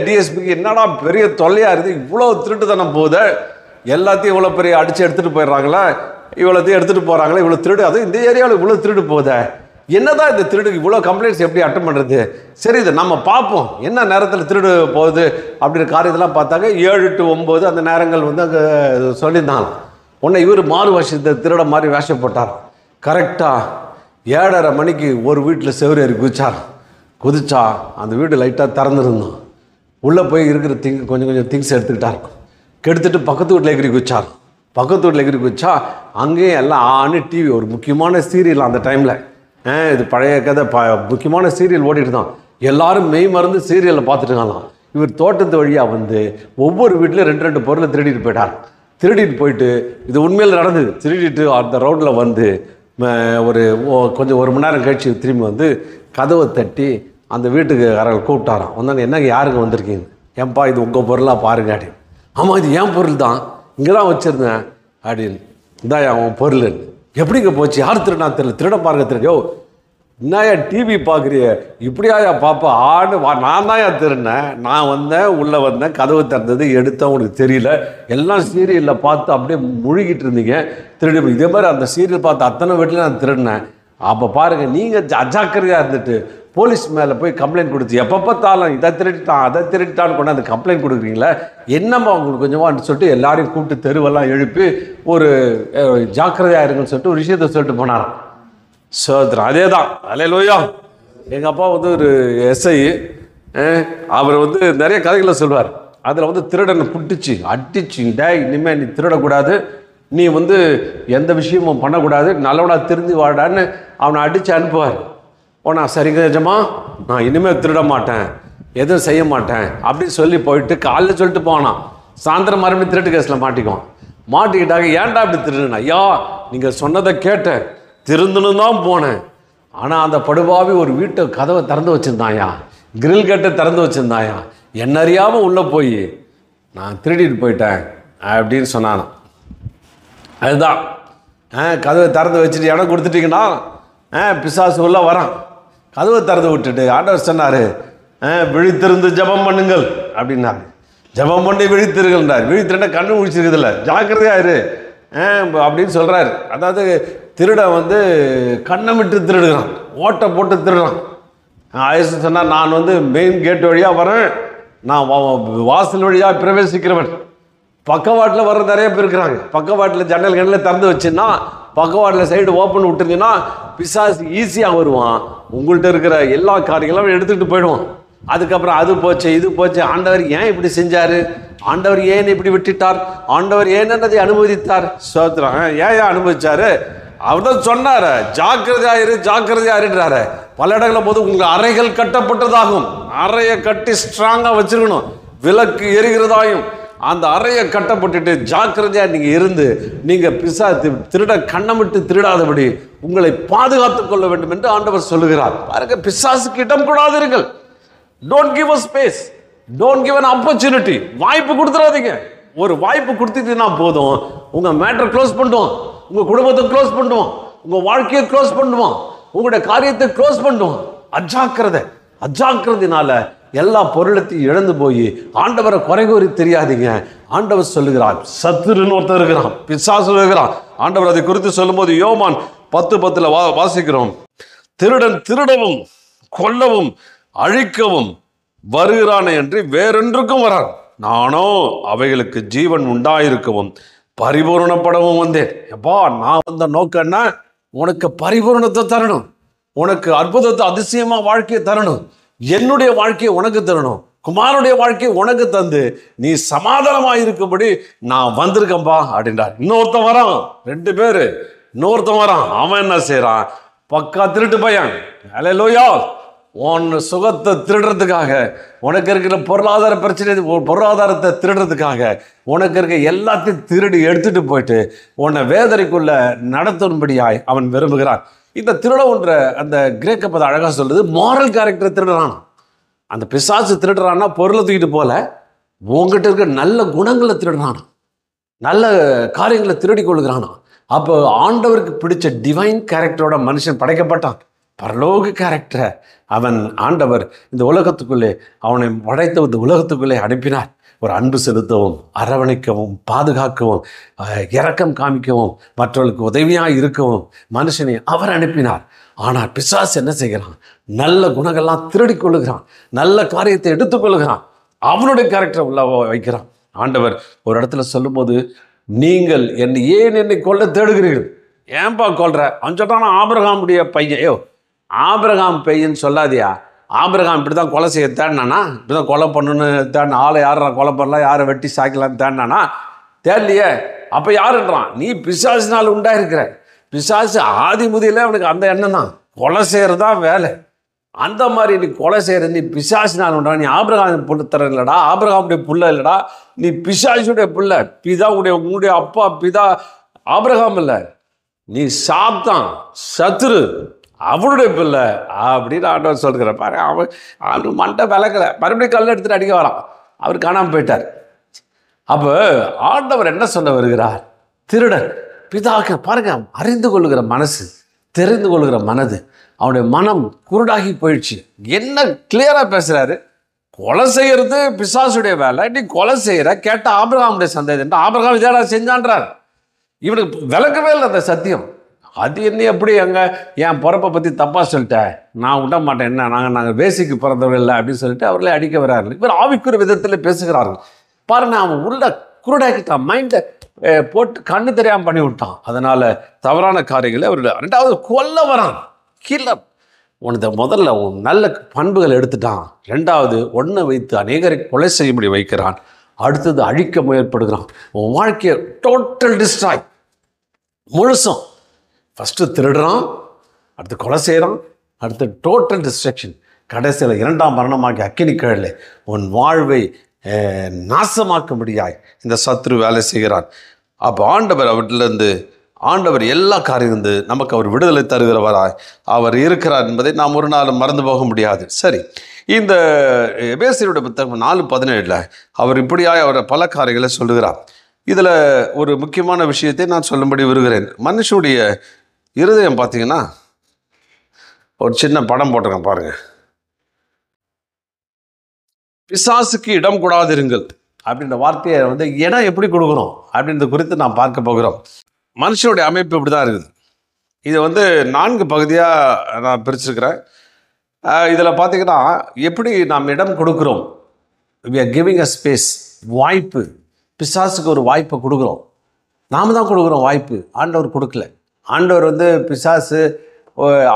டிஎஸ்பிக்கு என்னடா பெரிய தொல்லையாக இருக்குது, இவ்வளோ திருட்டுத்தனம் போகுது, எல்லாத்தையும் இவ்வளோ பெரிய அடித்து எடுத்துகிட்டு போயிடுறாங்களா, இவ்வளோத்தையும் எடுத்துகிட்டு போகிறாங்களா, இவ்வளோ திருடு, அதுவும் இந்த ஏரியாவில் இவ்வளோ திருடு போகுதே, என்னதான் இந்த திருடுக்கு இவ்வளோ கம்ப்ளைண்ட்ஸ் எப்படி அட்டன் பண்ணுறது, சரி இதை நம்ம பார்ப்போம் என்ன நேரத்தில் திருடு போகுது அப்படின்ற காரியத்தெல்லாம் பார்த்தாங்க. 7 to 9 அந்த நேரங்கள் அங்கே சொல்லியிருந்தாங்க. உடனே இவர் மாறு வருஷத்தை திருட மாதிரி வேஷம் போட்டார். கரெக்டாக 7:30 மணிக்கு ஒரு வீட்டில் செவரேறி குதிச்சா அந்த வீடு லைட்டாக திறந்துருந்தோம். உள்ளே போய் இருக்கிற கொஞ்சம் திங்ஸ் எடுத்துக்கிட்டா இருக்கும். கெடுத்துட்டு பக்கத்து வீட்டில் எகிரி குதிச்சார். பக்கத்து வீட்டில் எகிரி குதிச்சா அங்கேயும் எல்லாம் ஆணு டிவி, ஒரு முக்கியமான சீரியல் அந்த டைமில், இது பழைய கதை, முக்கியமான சீரியல் ஓடிட்டு தான். எல்லாரும் மெய் மறந்து சீரியலில் பார்த்துட்டு இருக்கலாம். இவர் தோட்டத்து வழியாக ஒவ்வொரு வீட்லேயும் 2 பொருளை திருடிட்டு போயிட்டார். திருடிட்டு போயிட்டு இது உண்மையில் நடந்தது. திருடிட்டு அந்த ரவுண்டில் கொஞ்சம் 1 மணி நேரம் கழிச்சு திரும்பி கதவை தட்டி அந்த வீட்டுக்கு கூப்பிட்டாராம். வந்தாங்க, என்னங்க யாருங்க வந்திருக்கீங்க, ஏன்பா இது உங்கள் பொருளாக பாருங்க அப்படின்னு. ஆமாம் இது ஏன் பொருள் தான், இங்கே தான் வச்சுருந்தேன் அப்படின்னு. இந்தாயா அவன் பொருள். எப்படிங்க போச்சு, யார் திருடா தெரியல, திருட பாருங்க தெரியும். என்னயா டிவி பார்க்குறிய, இப்படியாயா பாப்பா நான் தான் திருடினேன், நான் உள்ளே வந்தேன், கதவு திறந்தது எடுத்தேன், உனக்கு தெரியல, எல்லாம் சீரியலில் பார்த்து அப்படியே முழுகிட்டு இருந்தீங்க, திருடி இதே மாதிரி அந்த சீரியல் பார்த்து அத்தனை வீட்டில் நான் திருடினேன். அப்போ பாருங்கள், நீங்கள் அஜாக்கிரதையாக இருந்துட்டு போலீஸ் மேலே போய் கம்ப்ளைண்ட் கொடுத்து எப்போ பார்த்தாலும் இதை திருடிட்டான் அதை திருடிட்டான்னு கொண்டாந்து கம்ப்ளைண்ட் கொடுக்குறீங்களா, என்னம்மா உங்களுக்கு கொஞ்சமாக சொல்லிட்டு எல்லாரையும் கூப்பிட்டு தெருவெல்லாம் எழுப்பி ஒரு ஜாக்கிரதையாக இருக்குன்னு சொல்லிட்டு ஒரு விஷயத்தை சொல்லிட்டு போனாராம். சோதரன் அதே தான். அல்லேலூயா. எங்கள் அப்பா ஒரு எஸ்ஐ, அவர் நிறைய கதைகளை சொல்வார். அதில் திருடனை புட்டிச்சு அடிச்சு, இனிமேல் நீ திருடக்கூடாது, நீ எந்த விஷயமும் பண்ணக்கூடாது, நல்லவனா திருந்தி வாடான்னு அவனை அடித்து அனுப்புவார். நான் சரிங்க நிஜமா, நான் இனிமேல் திருட மாட்டேன், எதுவும் செய்ய மாட்டேன் அப்படின்னு சொல்லி போயிட்டு காலையில் சொல்லிட்டு போனான். சாயந்தரம் மறுபடியும் திருட்டு கேஸில் மாட்டிக்குவான். மாட்டிக்கிட்டாங்க. ஏன்டா அப்படி திருடுன? ஐயா, நீங்கள் சொன்னதை கேட்டேன், திருந்தணும் தான் போனேன். ஆனால் அந்த படுபாவி ஒரு வீட்டை கதவை திறந்து வச்சுருந்தாயா, கிரில் கேட்டை திறந்து வச்சுருந்தாயா, என்ன அறியாமல் உள்ளே போய் நான் திருடிட்டு போயிட்டேன் அப்படின்னு சொன்னான். அதுதான் கதவை திறந்து வச்சுட்டு இடம் கொடுத்துட்டிங்கன்னா பிசாசு உள்ள வரான். கதவை திறந்து விட்டுட்டு ஆண்டவர் சொன்னார், விழித்திருந்து ஜெபம் பண்ணுங்கள் அப்படின்னாரு. ஜெபம் பண்ணி விழித்திருங்கள்ன்றார். விழித்திருந்தா கண்ணு முடிச்சிருக்குதில்ல, ஜாக்கிரதையா இரு அப்படின்னு சொல்கிறார். அதாவது திருட கண்ணமிட்டு திருடுகிறான், ஓட்டை போட்டு திருடுறான். ஆயசு சொன்னால், நான் மெயின் கேட் வழியாக வரேன், நான் வாசல் வழியாக பிரவேசிக்கிறவன். பக்கவாட்டில் வர நிறைய பேர் இருக்கிறாங்க. பக்கவாட்டில் ஜன்னல் கண்ணில் திறந்து வச்சுன்னா, பக்கவாட்டில் சைடு ஓப்பன் விட்டுருந்தீங்கன்னா பிசாசு ஈஸியாக வருவான். உங்கள்கிட்ட இருக்கிற எல்லா காரியங்களும் எடுத்துக்கிட்டு போயிடுவான். அதுக்கப்புறம் அது போச்சு, இது போச்சு, ஆண்டவர் ஏன் இப்படி செஞ்சார், ஆண்டவர் ஏன் இப்படி விட்டுட்டார், ஆண்டவர் ஏன்னதை அனுமதித்தார். சோத்திரம். ஏன் அனுமதிச்சாரு? அவர் தான் சொன்னார், ஜாக்கிரதையாயிரு ஜாக்கிரதையாயிருன்றாரு. பல இடங்களில் போது உங்கள் அறைகள் கட்டப்பட்டதாகும். அறையை கட்டி ஸ்ட்ராங்காக வச்சிருக்கணும். விளக்கு எரிகிறதாயும் அந்த அறையை கட்டப்பட்டுட்டு ஜாக்கிரதையாக நீங்கள் இருந்து நீங்கள் திருட கண்ணமிட்டு திருடாதபடி உங்களை பாதுகாத்துக் கொள்ள வேண்டும் என்று ஆண்டவர் சொல்லுகிறார். பாருங்க, பிசாசுக்கு இடம் கூடாதீர்கள். Don't give a space, don't give an opportunity. வாய்ப்பு கொடுத்துடாதீங்க. ஒரு வாய்ப்பு கொடுத்துட்டீங்கன்னா போதும், உங்கள் மேட்டரை க்ளோஸ் பண்ணுவோம், உங்கள் குடும்பத்தை க்ளோஸ் பண்ணுவோம், உங்கள் வாழ்க்கையை க்ளோஸ் பண்ணுவோம், உங்களுடைய காரியத்தை க்ளோஸ் பண்ணுவோம். அஜாக்கிரதையினால எல்லா பொருளத்தையும் இழந்து போய் ஆண்டவரை குறை கூறி தெரியாதீங்க. ஆண்டவர் சொல்லுகிறார், சத்துருன்னு ஒருத்தர் இருக்கிறான், பிசாசு இருக்கிறான். ஆண்டவர் அதை குறித்து சொல்லும்போது யோவான் 10:10 வாசிக்கிறோம், திருடன் திருடவும் கொல்லவும் அழிக்கவும் வருகிறானே என்று வேறொன்றுக்கும் வரான், நானோ அவைகளுக்கு ஜீவன் உண்டாயிருக்கவும் பரிபூர்ணப்படவும் வந்தேன். எப்பா, நான் வந்த நோக்கம் என்ன? உனக்கு பரிபூர்ணத்தை தரணும், உனக்கு அற்புதத்தை அதிசயமா வாழ்க்கையை தரணும், என்னுடைய வாழ்க்கையை உனக்கு தரணும், குமாரனுடைய வாழ்க்கையை உனக்கு தந்து நீ சமாதானமாக இருக்கும்படி நான் வந்திருக்கேன்பா அப்படின்றார். இன்னொருத்தன் வரான், 2 பேர். இன்னொருத்தன் வரான், அவன் என்ன செய்யறான்? பக்கா திருட்டு பையன். அல்லேலூயா. உன் சுகத்தை திருடுறதுக்காக, உனக்கு இருக்கிற பொருளாதார பிரச்சனை, பொருளாதாரத்தை திருடுறதுக்காக, உனக்கு இருக்க எல்லாத்தையும் திருடி எடுத்துட்டு போயிட்டு உன்னை வேதனைக்குள்ள நடத்தும்படியாய் அவன் விரும்புகிறான். இந்த திருடன்ற அந்த கிரேக்க பதம் அழகாக சொல்றது, மாரல் கேரக்டரை திருடுறான். அந்த பிசாசு திருடுறான்னா பொருளை தூக்கிட்டு போல, உங்ககிட்ட இருக்க நல்ல குணங்களை திருடுறானா, நல்ல காரியங்களை திருடி கொள்கிறானா. அப்போ ஆண்டவருக்கு பிடிச்ச டிவைன் கேரக்டரோட மனுஷன் படைக்கப்பட்டான். பரலோக கேரக்டரை அவன் ஆண்டவர் இந்த உலகத்துக்குள்ளே, அவனை படைத்த இந்த உலகத்துக்குள்ளே அனுப்பினார். ஒரு அன்பு செலுத்தவும், அரவணைக்கவும், பாதுகாக்கவும், இரக்கம் காமிக்கவும், மற்றவர்களுக்கு உதவியாக இருக்கவும் மனுஷனை அவர் அனுப்பினார். ஆனால் பிசாசு என்ன செய்கிறான்? நல்ல குணங்கள்லாம் திருடி கொள்ளுகிறான், நல்ல காரியத்தை எடுத்துக்கொள்ளுகிறான், அவனுடைய கேரக்டரை உள்ள வைக்கிறான். ஆண்டவர் ஒரு இடத்துல சொல்லும்போது, நீங்கள் என்னை கொல்ல தேடுகிறீர்கள். ஏன்பா கொல்ற? அவன் சொல்றான், ஆபிரகாமுடைய பையன். ஆபிரகாம் பையன் சொல்லாதியா, ஆபிரகாம் இப்படி தான் கொலை செய்ய தேடினானா, இப்படி தான் கொலை பண்ணணுன்னு தேடின ஆளை யாரை கொலை பண்ணலாம், யாரை வெட்டி சாய்க்கலான்னு தேடினானா? தேடலையே. அப்போ யாருன்றான்? நீ பிசாசினால் உண்டாயிருக்கிற. பிசாசு ஆதி முதல அவனுக்கு அந்த எண்ணம் தான், கொலை செய்கிறதா வேலை. அந்த மாதிரி நீ கொலை செய்கிற, நீ பிசாசினால் உண்டா. நீ ஆபிரகாம் புள்ள இல்லைடா, ஆபிரகாமுடைய புள்ள இல்லைடா, நீ பிசாசுடைய புள்ள. உங்களுடைய அப்பா பிதா ஆபிரகாம் இல்லை, நீ சாத்தான், சத்துரு, அவனுடைய பிள்ளை அப்படின்னு ஆண்டவர் சொல்கிற பாரு. அவன் மண்டை விளக்கலை, மறுபடியும் கல் எடுத்துட்டு அடிக்க வரான். அவர் காணாமல் போயிட்டார். அப்போ ஆண்டவர் என்ன சொல்ல வருகிறார்? திருடன் பிதாக்க பாருங்க, அறிந்து கொள்ளுகிற மனசு, தெரிந்து கொள்ளுகிற மனது, அவனுடைய மனம் குருடாகி போயிடுச்சு. என்ன கிளியராக பேசுகிறாரு? கொலை செய்கிறது பிசாசுடைய வேலை, நீ கொலை செய்கிற. கேட்ட ஆபிரகாமுடைய சந்தேகம், ஆபிரகாம் இதா செஞ்சான்றார். இவனுக்கு விளக்கவே இல்லை அந்த சத்தியம். அது என்ன எப்படி அங்கே என் பிறப்பை பற்றி தப்பாக சொல்லிட்டேன், நான் விட மாட்டேன், என்ன நாங்கள் வேசிக்கு பிறந்தவர்கள் இல்லை அப்படின்னு சொல்லிட்டு அவர்களே அடிக்க வர்றார்கள். இவர் ஆவிக்குரிய விதத்தில் பேசுகிறார்கள். பாருங்க, அவன் உள்ள குருடாக்கிட்டான், மைண்டை போட்டு கண்ணு தெரியாமல் பண்ணி விட்டான். அதனால் தவறான காரியங்களை அவர் 2வது கொல்ல வரான். கீழே உனது முதல்ல உன் நல்ல பண்புகள் எடுத்துட்டான். 2வது ஒன்றை வைத்து அநேகரை கொலை செய்யும்படி வைக்கிறான். அடுத்தது அழிக்க முயற்படுகிறான். உன் வாழ்க்கையை டோட்டல் டிஸ்ட்ராய், முழுசும். ஃபஸ்ட்டு திருடுறான், அடுத்து கொலை செய்கிறான், அடுத்து டோட்டல் டிஸ்ட்ரக்ஷன். கடைசியில் 2ஆம் மரணமாகி அக்கினி கடலில் உன் வாழ்வை நாசமாக்கும்படியாய் இந்த சத்ரு வேலை செய்கிறான். அப்போ ஆண்டவர் அவற்றிலிருந்து ஆண்டவர் எல்லா காரியம் இருந்து நமக்கு அவர் விடுதலை தருகிறவராய் அவர் இருக்கிறார் என்பதை நாம் ஒரு நாள் மறந்து போக முடியாது. சரி, இந்த எபேசியருடைய புத்தகம் 4:17 அவர் இப்படியாய் அவர் பல காரியங்களை சொல்லுகிறார். இதில் ஒரு முக்கியமான விஷயத்தை நான் சொல்லும்படி விரும்புகிறேன். மனுஷனுடைய இருதயம் பார்த்தீங்கன்னா, ஒரு சின்ன படம் போட்டிருக்கேன் பாருங்கள். பிசாசுக்கு இடம் கூடாதிருங்கள் அப்படின்ற வார்த்தையை இடம் எப்படி கொடுக்குறோம் அப்படின்றது குறித்து நாம் பார்க்க போகிறோம். மனுஷனுடைய அமைப்பு இப்படி தான் இருக்குது. இது 4 பகுதியாக நான் பிரிச்சிருக்கிறேன். இதில் பார்த்தீங்கன்னா எப்படி நாம் இடம் கொடுக்குறோம். we are giving a space, வாய்ப்பு. பிசாசுக்கு ஒரு வாய்ப்பை கொடுக்குறோம். நாம் தான் கொடுக்குறோம் வாய்ப்பு, ஆண்டவர் கொடுக்கல. ஆண்டவர் பிசாசு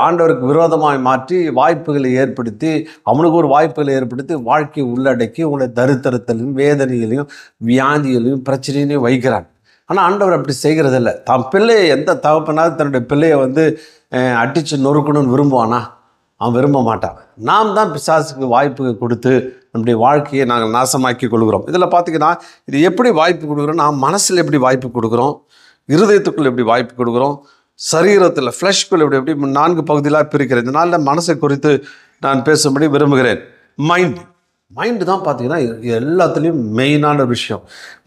ஆண்டவருக்கு விரோதமாக மாற்றி வாய்ப்புகளை ஏற்படுத்தி, அவனுக்கு ஒரு வாய்ப்புகளை ஏற்படுத்தி வாழ்க்கையை உள்ளடக்கி உங்களை தரித்திரத்திலையும் வேதனையிலையும் வியாதியிலையும் பிரச்சனையிலையும் வைக்கிறான். ஆனால் ஆண்டவர் அப்படி செய்கிறதில்ல. தான் பிள்ளையை எந்த தகப்பனாவது தன்னுடைய பிள்ளையை அடித்து நொறுக்கணும்னு விரும்புவானா? அவன் விரும்ப மாட்டான். நாம் தான் பிசாசுக்கு வாய்ப்பு கொடுத்து நம்முடைய வாழ்க்கையை நாங்கள் நாசமாக்கி கொள்கிறோம். இதில் பார்த்திங்கன்னா இது எப்படி வாய்ப்பு கொடுக்குறோம், நாம் மனசில் எப்படி வாய்ப்பு கொடுக்குறோம், இருதயத்துக்குள்ளே எப்படி வாய்ப்பு கொடுக்குறோம், சரீரத்தில் ஃப்ளஷ்குள்ளே எப்படி 4 பகுதியிலாக பிரிக்கிறேன். இதனால் மனசை குறித்து நான் பேசும்படி விரும்புகிறேன். மைண்டு தான் பார்த்திங்கன்னா எல்லாத்துலேயும் மெயினான விஷயம்.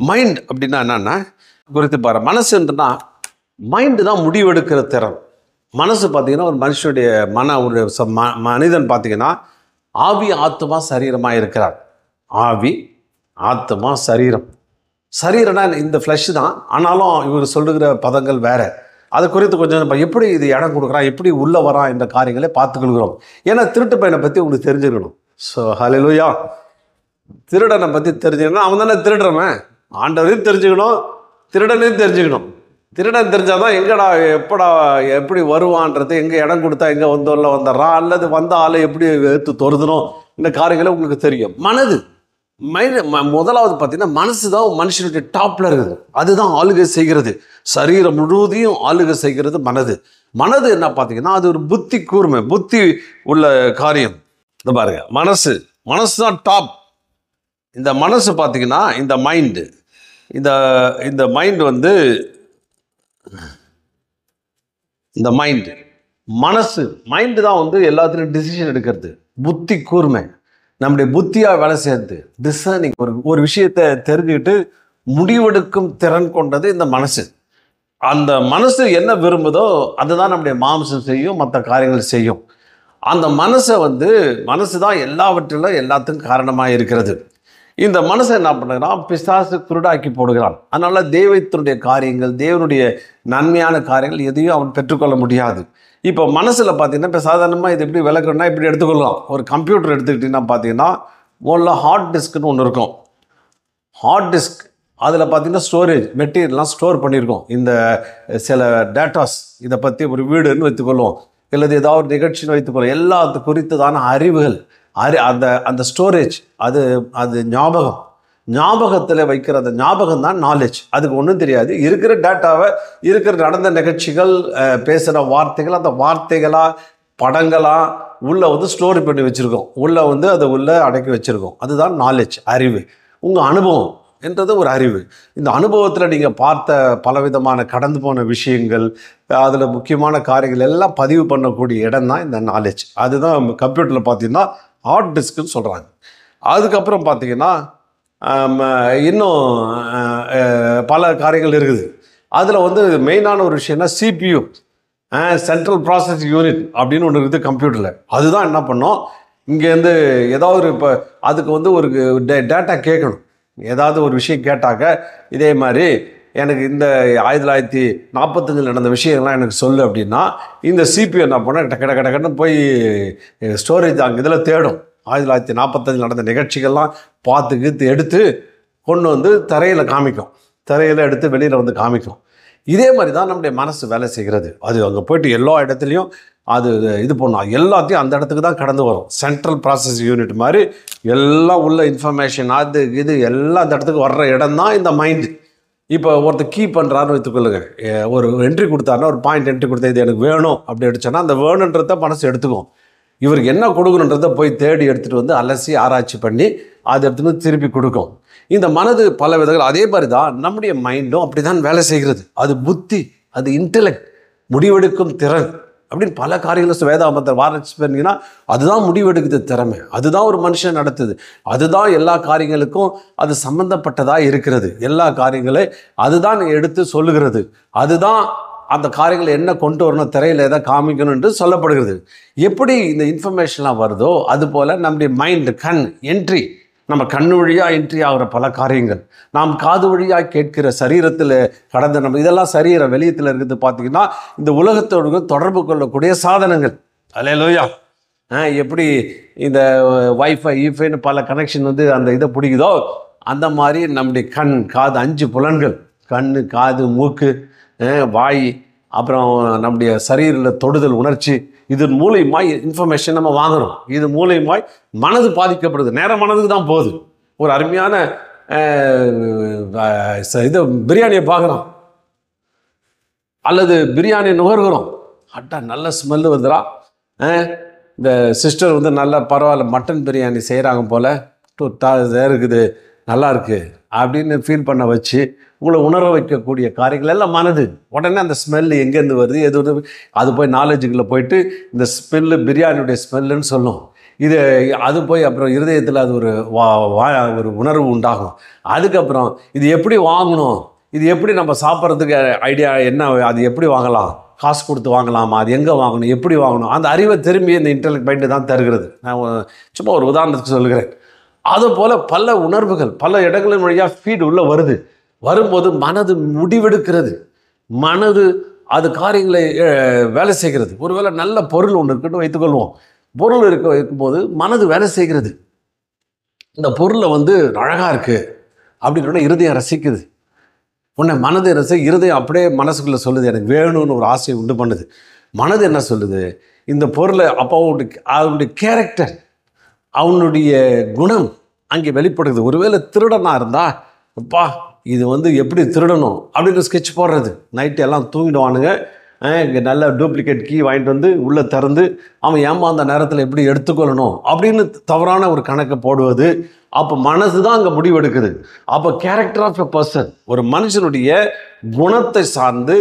மைண்ட் அப்படின்னா என்னென்னா குறித்து பாரு. மனசுன்றனா மைண்டு தான் முடிவெடுக்கிற திறன். மனசு பார்த்திங்கன்னா ஒரு மனுஷனுடைய மனிதன் பார்த்திங்கன்னா ஆவி ஆத்மா சரீரமாக இருக்கிறார். ஆவி ஆத்மா சரீரம். சரீரம்னா இந்த ஃப்ளஷ் தான். ஆனாலும் இவர் சொல்லுகிற பதங்கள் வேறு. அதை குறித்து கொஞ்சம் எப்படி இது இடம் கொடுக்குறான், எப்படி உள்ளே வரான் என்ற காரியங்களை பார்த்துக்கொள்கிறோம். ஏன்னா திருட்டு பையனை பற்றி உங்களுக்கு தெரிஞ்சுக்கணும். ஸோ ஹல்லேலூயா. திருடனை பற்றி தெரிஞ்சுக்கணும். அவன் தானே திருடுறவன். ஆண்டவரையும் தெரிஞ்சுக்கணும், திருடனையும் தெரிஞ்சுக்கணும். திருடன் தெரிஞ்சால் தான் எங்கடா எப்படா எப்படி வருவான்றது, எங்கே இடம் கொடுத்தா எங்கே வந்துடுறான், அல்லது வந்த ஆளை எப்படி எடுத்து தொறுதணும், இந்த காரியங்களை உங்களுக்கு தெரியும். முதலாவது பார்த்தீங்கன்னா மனசு தான் மனுஷனுடைய டாப்பில் இருக்குது. அதுதான் ஆளுகை செய்கிறது. சரீரம் முழுவதையும் ஆளுகை செய்கிறது மனது என்ன பார்த்தீங்கன்னா அது ஒரு புத்தி கூர்மை, புத்தி உள்ள காரியம். இந்த பாருங்க, மனசு தான் டாப். இந்த மனசு பார்த்தீங்கன்னா இந்த மைண்டு இந்த மைண்டு தான் எல்லாத்துலையும் டிசிஷன் எடுக்கிறது. புத்தி கூர்மை, நம்முடைய புத்தியாக வேலை செய்யறது, டிசர்னிங், ஒரு விஷயத்தை தெரிஞ்சுக்கிட்டு முடிவெடுக்கும் திறன் கொண்டது இந்த மனசு. அந்த மனசு என்ன விரும்புதோ அதுதான் நம்முடைய மாம்சம் செய்யும், மற்ற காரியங்கள் செய்யும். அந்த மனசு தான் எல்லாத்துக்கும் காரணமாக இருக்கிறது. இந்த மனசை என்ன பண்ணுறான், பிசாசு குருடாக்கி போடுகிறான். அதனால் தெய்வத்தினுடைய காரியங்கள், தேவனுடைய நன்மையான காரியங்கள் எதையும் அவன் பெற்றுக்கொள்ள முடியாது. இப்போ மனசில் பார்த்தீங்கன்னா இப்போ சாதாரணமாக இது எப்படி விளக்கணும்னா இப்படி எடுத்துக்கொள்ளலாம். ஒரு கம்ப்யூட்டர் எடுத்துக்கிட்டிங்கன்னா பார்த்தீங்கன்னா முதல்ல ஹார்ட் டிஸ்க்னு ஒன்று இருக்கும். ஹார்ட் டிஸ்க் அதில் பார்த்தீங்கன்னா ஸ்டோரேஜ் மெட்டீரியல்லாம் ஸ்டோர் பண்ணியிருக்கோம். இந்த சில டேட்டாஸ் இதை பற்றி ஒரு வீடுன்னு வைத்துக்கொள்வோம், இல்லது ஏதாவது ஒரு நிகழ்ச்சின்னு வைத்துக்கொள்வோம். எல்லாத்து குறித்ததான அறிவுகள் அந்த ஸ்டோரேஜ் அது ஞாபகத்தில் வைக்கிற அந்த ஞாபகம் தான் நாலேஜ். அதுக்கு ஒன்றும் தெரியாது. இருக்கிற டேட்டாவை, நடந்த நிகழ்ச்சிகள், பேசுகிற வார்த்தைகள், அந்த வார்த்தைகளாக படங்களாக உள்ளே ஸ்டோர் பண்ணி வச்சுருக்கோம். அதை உள்ளே அடக்கி வச்சுருக்கோம். அதுதான் நாலேஜ், அறிவு. உங்கள் அனுபவம் என்றது ஒரு அறிவு. இந்த அனுபவத்தில் நீங்கள் பார்த்த பலவிதமான கடந்து போன விஷயங்கள், அதில் முக்கியமான காரியங்கள் எல்லாம் பதிவு பண்ணக்கூடிய இடம் தான் இந்த நாலேஜ். அதுதான் கம்ப்யூட்டரில் பார்த்தீங்கன்னா ஹார்ட் டிஸ்க்குன்னு சொல்கிறாங்க. அதுக்கப்புறம் பார்த்தீங்கன்னா இன்னும் பல காரியங்கள் இருக்குது. அதில் மெயினான ஒரு விஷயம்னா CPU, சென்ட்ரல் ப்ராசஸிங் யூனிட் அப்படின்னு ஒன்று இருக்குது கம்ப்யூட்டரில். அதுதான் என்ன பண்ணோம், இங்கேருந்து ஏதாவது இப்போ அதுக்கு ஒரு டேட்டா கேட்கணும். ஏதாவது ஒரு விஷயம் கேட்டாக்க இதே மாதிரி எனக்கு இந்த 1945 நடந்த விஷயங்கள்லாம் எனக்கு சொல்லு அப்படின்னா இந்த CPU என்ன பண்ணால் கடன்னு போய் ஸ்டோரேஜ் அங்கே இதில் தேடும். 1945 நடந்த நிகழ்ச்சிகள்லாம் பார்த்து எடுத்து கொண்டு தரையில் காமிக்கும். தரையில் எடுத்து வெளியில் காமிக்கும். இதே மாதிரி தான் நம்முடைய மனசு வேலை செய்கிறது. அது அங்கே போய்ட்டு எல்லா இடத்துலையும் அது இது பண்ணால் எல்லாத்தையும் அந்த இடத்துக்கு தான் கடந்து வரும். சென்ட்ரல் ப்ராசஸ் யூனிட் மாதிரி எல்லாம் உள்ள இன்ஃபர்மேஷன் இது எல்லாம் அந்த இடத்துக்கு வர்ற இடம் தான் இந்த மைண்டு. இப்போ ஒருத்தர் கீ பண்ணுறாருன்னு வைத்துக்கொள்ளுங்க, ஒரு என்ட்ரி கொடுத்தாருன்னா, ஒரு பாயிண்ட் என்ட்ரி கொடுத்தா இது எனக்கு வேணும் அப்படி அடிச்சோன்னா அந்த வேணுன்றத மனசு எடுத்துக்கும். இவருக்கு என்ன கொடுக்கணுன்றதை போய் தேடி எடுத்துகிட்டு அலசி ஆராய்ச்சி பண்ணி அது எடுத்துன்னு திருப்பி கொடுக்கும். இந்த மனது பல விதங்கள். அதே மாதிரி தான் நம்முடைய மைண்டும் அப்படி தான் வேலை செய்கிறது. அது புத்தி, அது இன்டெலெக்ட், முடிவெடுக்கும் திறன் அப்படின்னு பல காரியங்கள் வேதாகமத்தை வாசிச்சு பண்ணீங்கன்னா அதுதான் முடிவெடுக்குது திறமை. அதுதான் ஒரு மனுஷன் நடத்துது. அதுதான் எல்லா காரியங்களுக்கும் அது சம்பந்தப்பட்டதாக இருக்கிறது. எல்லா காரியங்களையும் அதுதான் எடுத்து சொல்லுகிறது. அதுதான் அந்த காரியங்களை என்ன கொண்டு வரணும், திரையில் எதை காமிக்கணும் என்று சொல்லப்படுகிறது. எப்படி இந்த இன்ஃபர்மேஷன்லாம் வருதோ அது போல் நம்முடைய மைண்டு, கண் என்ட்ரி, நம்ம கண்ணு வழியாக என்ட்ரி ஆகிற பல காரியங்கள், நாம் காது வழியாக கேட்கிற சரீரத்தில் கடந்த நம்ம இதெல்லாம் சரீர வெளியத்தில் இருக்கிறது. பார்த்திங்கன்னா இந்த உலகத்தோடு தொடர்பு கொள்ளக்கூடிய சாதனங்கள். அல்லேலூயா. எப்படி இந்த வைஃபை ஈஃபைன்னு பல கனெக்ஷன் அந்த இதை பிடிக்குதோ அந்த மாதிரி நம்முடைய கண், காது, 5 புலன்கள், கண், காது, மூக்கு, வாய், அப்புறம் நம்முடைய சரீரில் தொடுதல், உணர்ச்சி, இதன் மூலியமாய் இன்ஃபர்மேஷன் நம்ம வாங்குகிறோம். இது மூலியமாய் மனது பாதிக்கப்படுது. நேரம் மனதுக்கு தான் போகுது. ஒரு அருமையான இது பிரியாணியை பார்க்குறோம் அல்லது பிரியாணி நுகர்கிறோம். நல்ல ஸ்மெல்லு வந்துடா. இந்த சிஸ்டர் நல்லா பரவாயில்ல மட்டன் பிரியாணி செய்கிறாங்க போல் இருக்குது, நல்லா இருக்குது அப்படின்னு ஃபீல் பண்ண வச்சு உங்களை உணர வைக்கக்கூடிய காரியங்கள் எல்லாம் மனது. உடனே அந்த ஸ்மெல்லு எங்கேருந்து வருது, எது அது போய் நாலேஜுக்குள்ளே போயிட்டு இந்த ஸ்மெல்லு பிரியாணியுடைய ஸ்மெல்லுன்னு சொல்லும். இது அது போய் அப்புறம் இருதயத்தில் அது ஒரு உணர்வு உண்டாகும். அதுக்கப்புறம் இது எப்படி வாங்கணும், இது எப்படி நம்ம சாப்பிட்றதுக்கு ஐடியா என்ன, அது எப்படி வாங்கலாம், காசு கொடுத்து வாங்கலாமா, அது எங்கே வாங்கணும், எப்படி வாங்கணும், அந்த அறிவை திரும்பி இந்த இன்டெலெக்ட் மைண்டு தான் தருகிறது. நான் சும்மா ஒரு உதாரணத்துக்கு சொல்லுகிறேன். அதுபோல் பல உணர்வுகள் பல இடங்களின் வழியாக ஃபீடு உள்ளே வரும்போது மனது முடிவெடுக்கிறது. மனது அது காரியங்களை வேலை செய்கிறது. ஒருவேளை நல்ல பொருள் ஒன்று இருக்குன்னு வைத்துக்கொள்வோம். பொருள் இருக்கும்போது மனது வேலை செய்கிறது. இந்த பொருளை அழகாக இருக்குது அப்படின்னு இருதயம் ரசிக்குது. உன்னை மனது இருதயம் அப்படியே மனசுக்குள்ளே சொல்லுது, எனக்கு வேணும்னு ஒரு ஆசையை உண்டு பண்ணுது. மனது என்ன சொல்லுது, இந்த பொருளை அப்போ அவனுடைய கேரக்டர், அவனுடைய குணம் அங்கே வெளிப்படுது. ஒருவேளை திருடனாக இருந்தால் அப்பா இது எப்படி திருடணும் அப்படின்னு ஸ்கெட்ச் போடுறது. நைட்டு எல்லாம் தூங்கிடுவானுங்க, இங்கே நல்ல டூப்ளிகேட் கீ வாங்கிட்டு உள்ளே திறந்து அவன் ஏமாந்த நேரத்தில் எப்படி எடுத்துக்கொள்ளணும் அப்படின்னு தவறான ஒரு கணக்கை போடுவது. அப்போ மனசு தான் அங்கே முடிவெடுக்குது. அப்போ கேரக்டர் ஆஃப் எ பர்சன், ஒரு மனுஷனுடைய குணத்தை சார்ந்து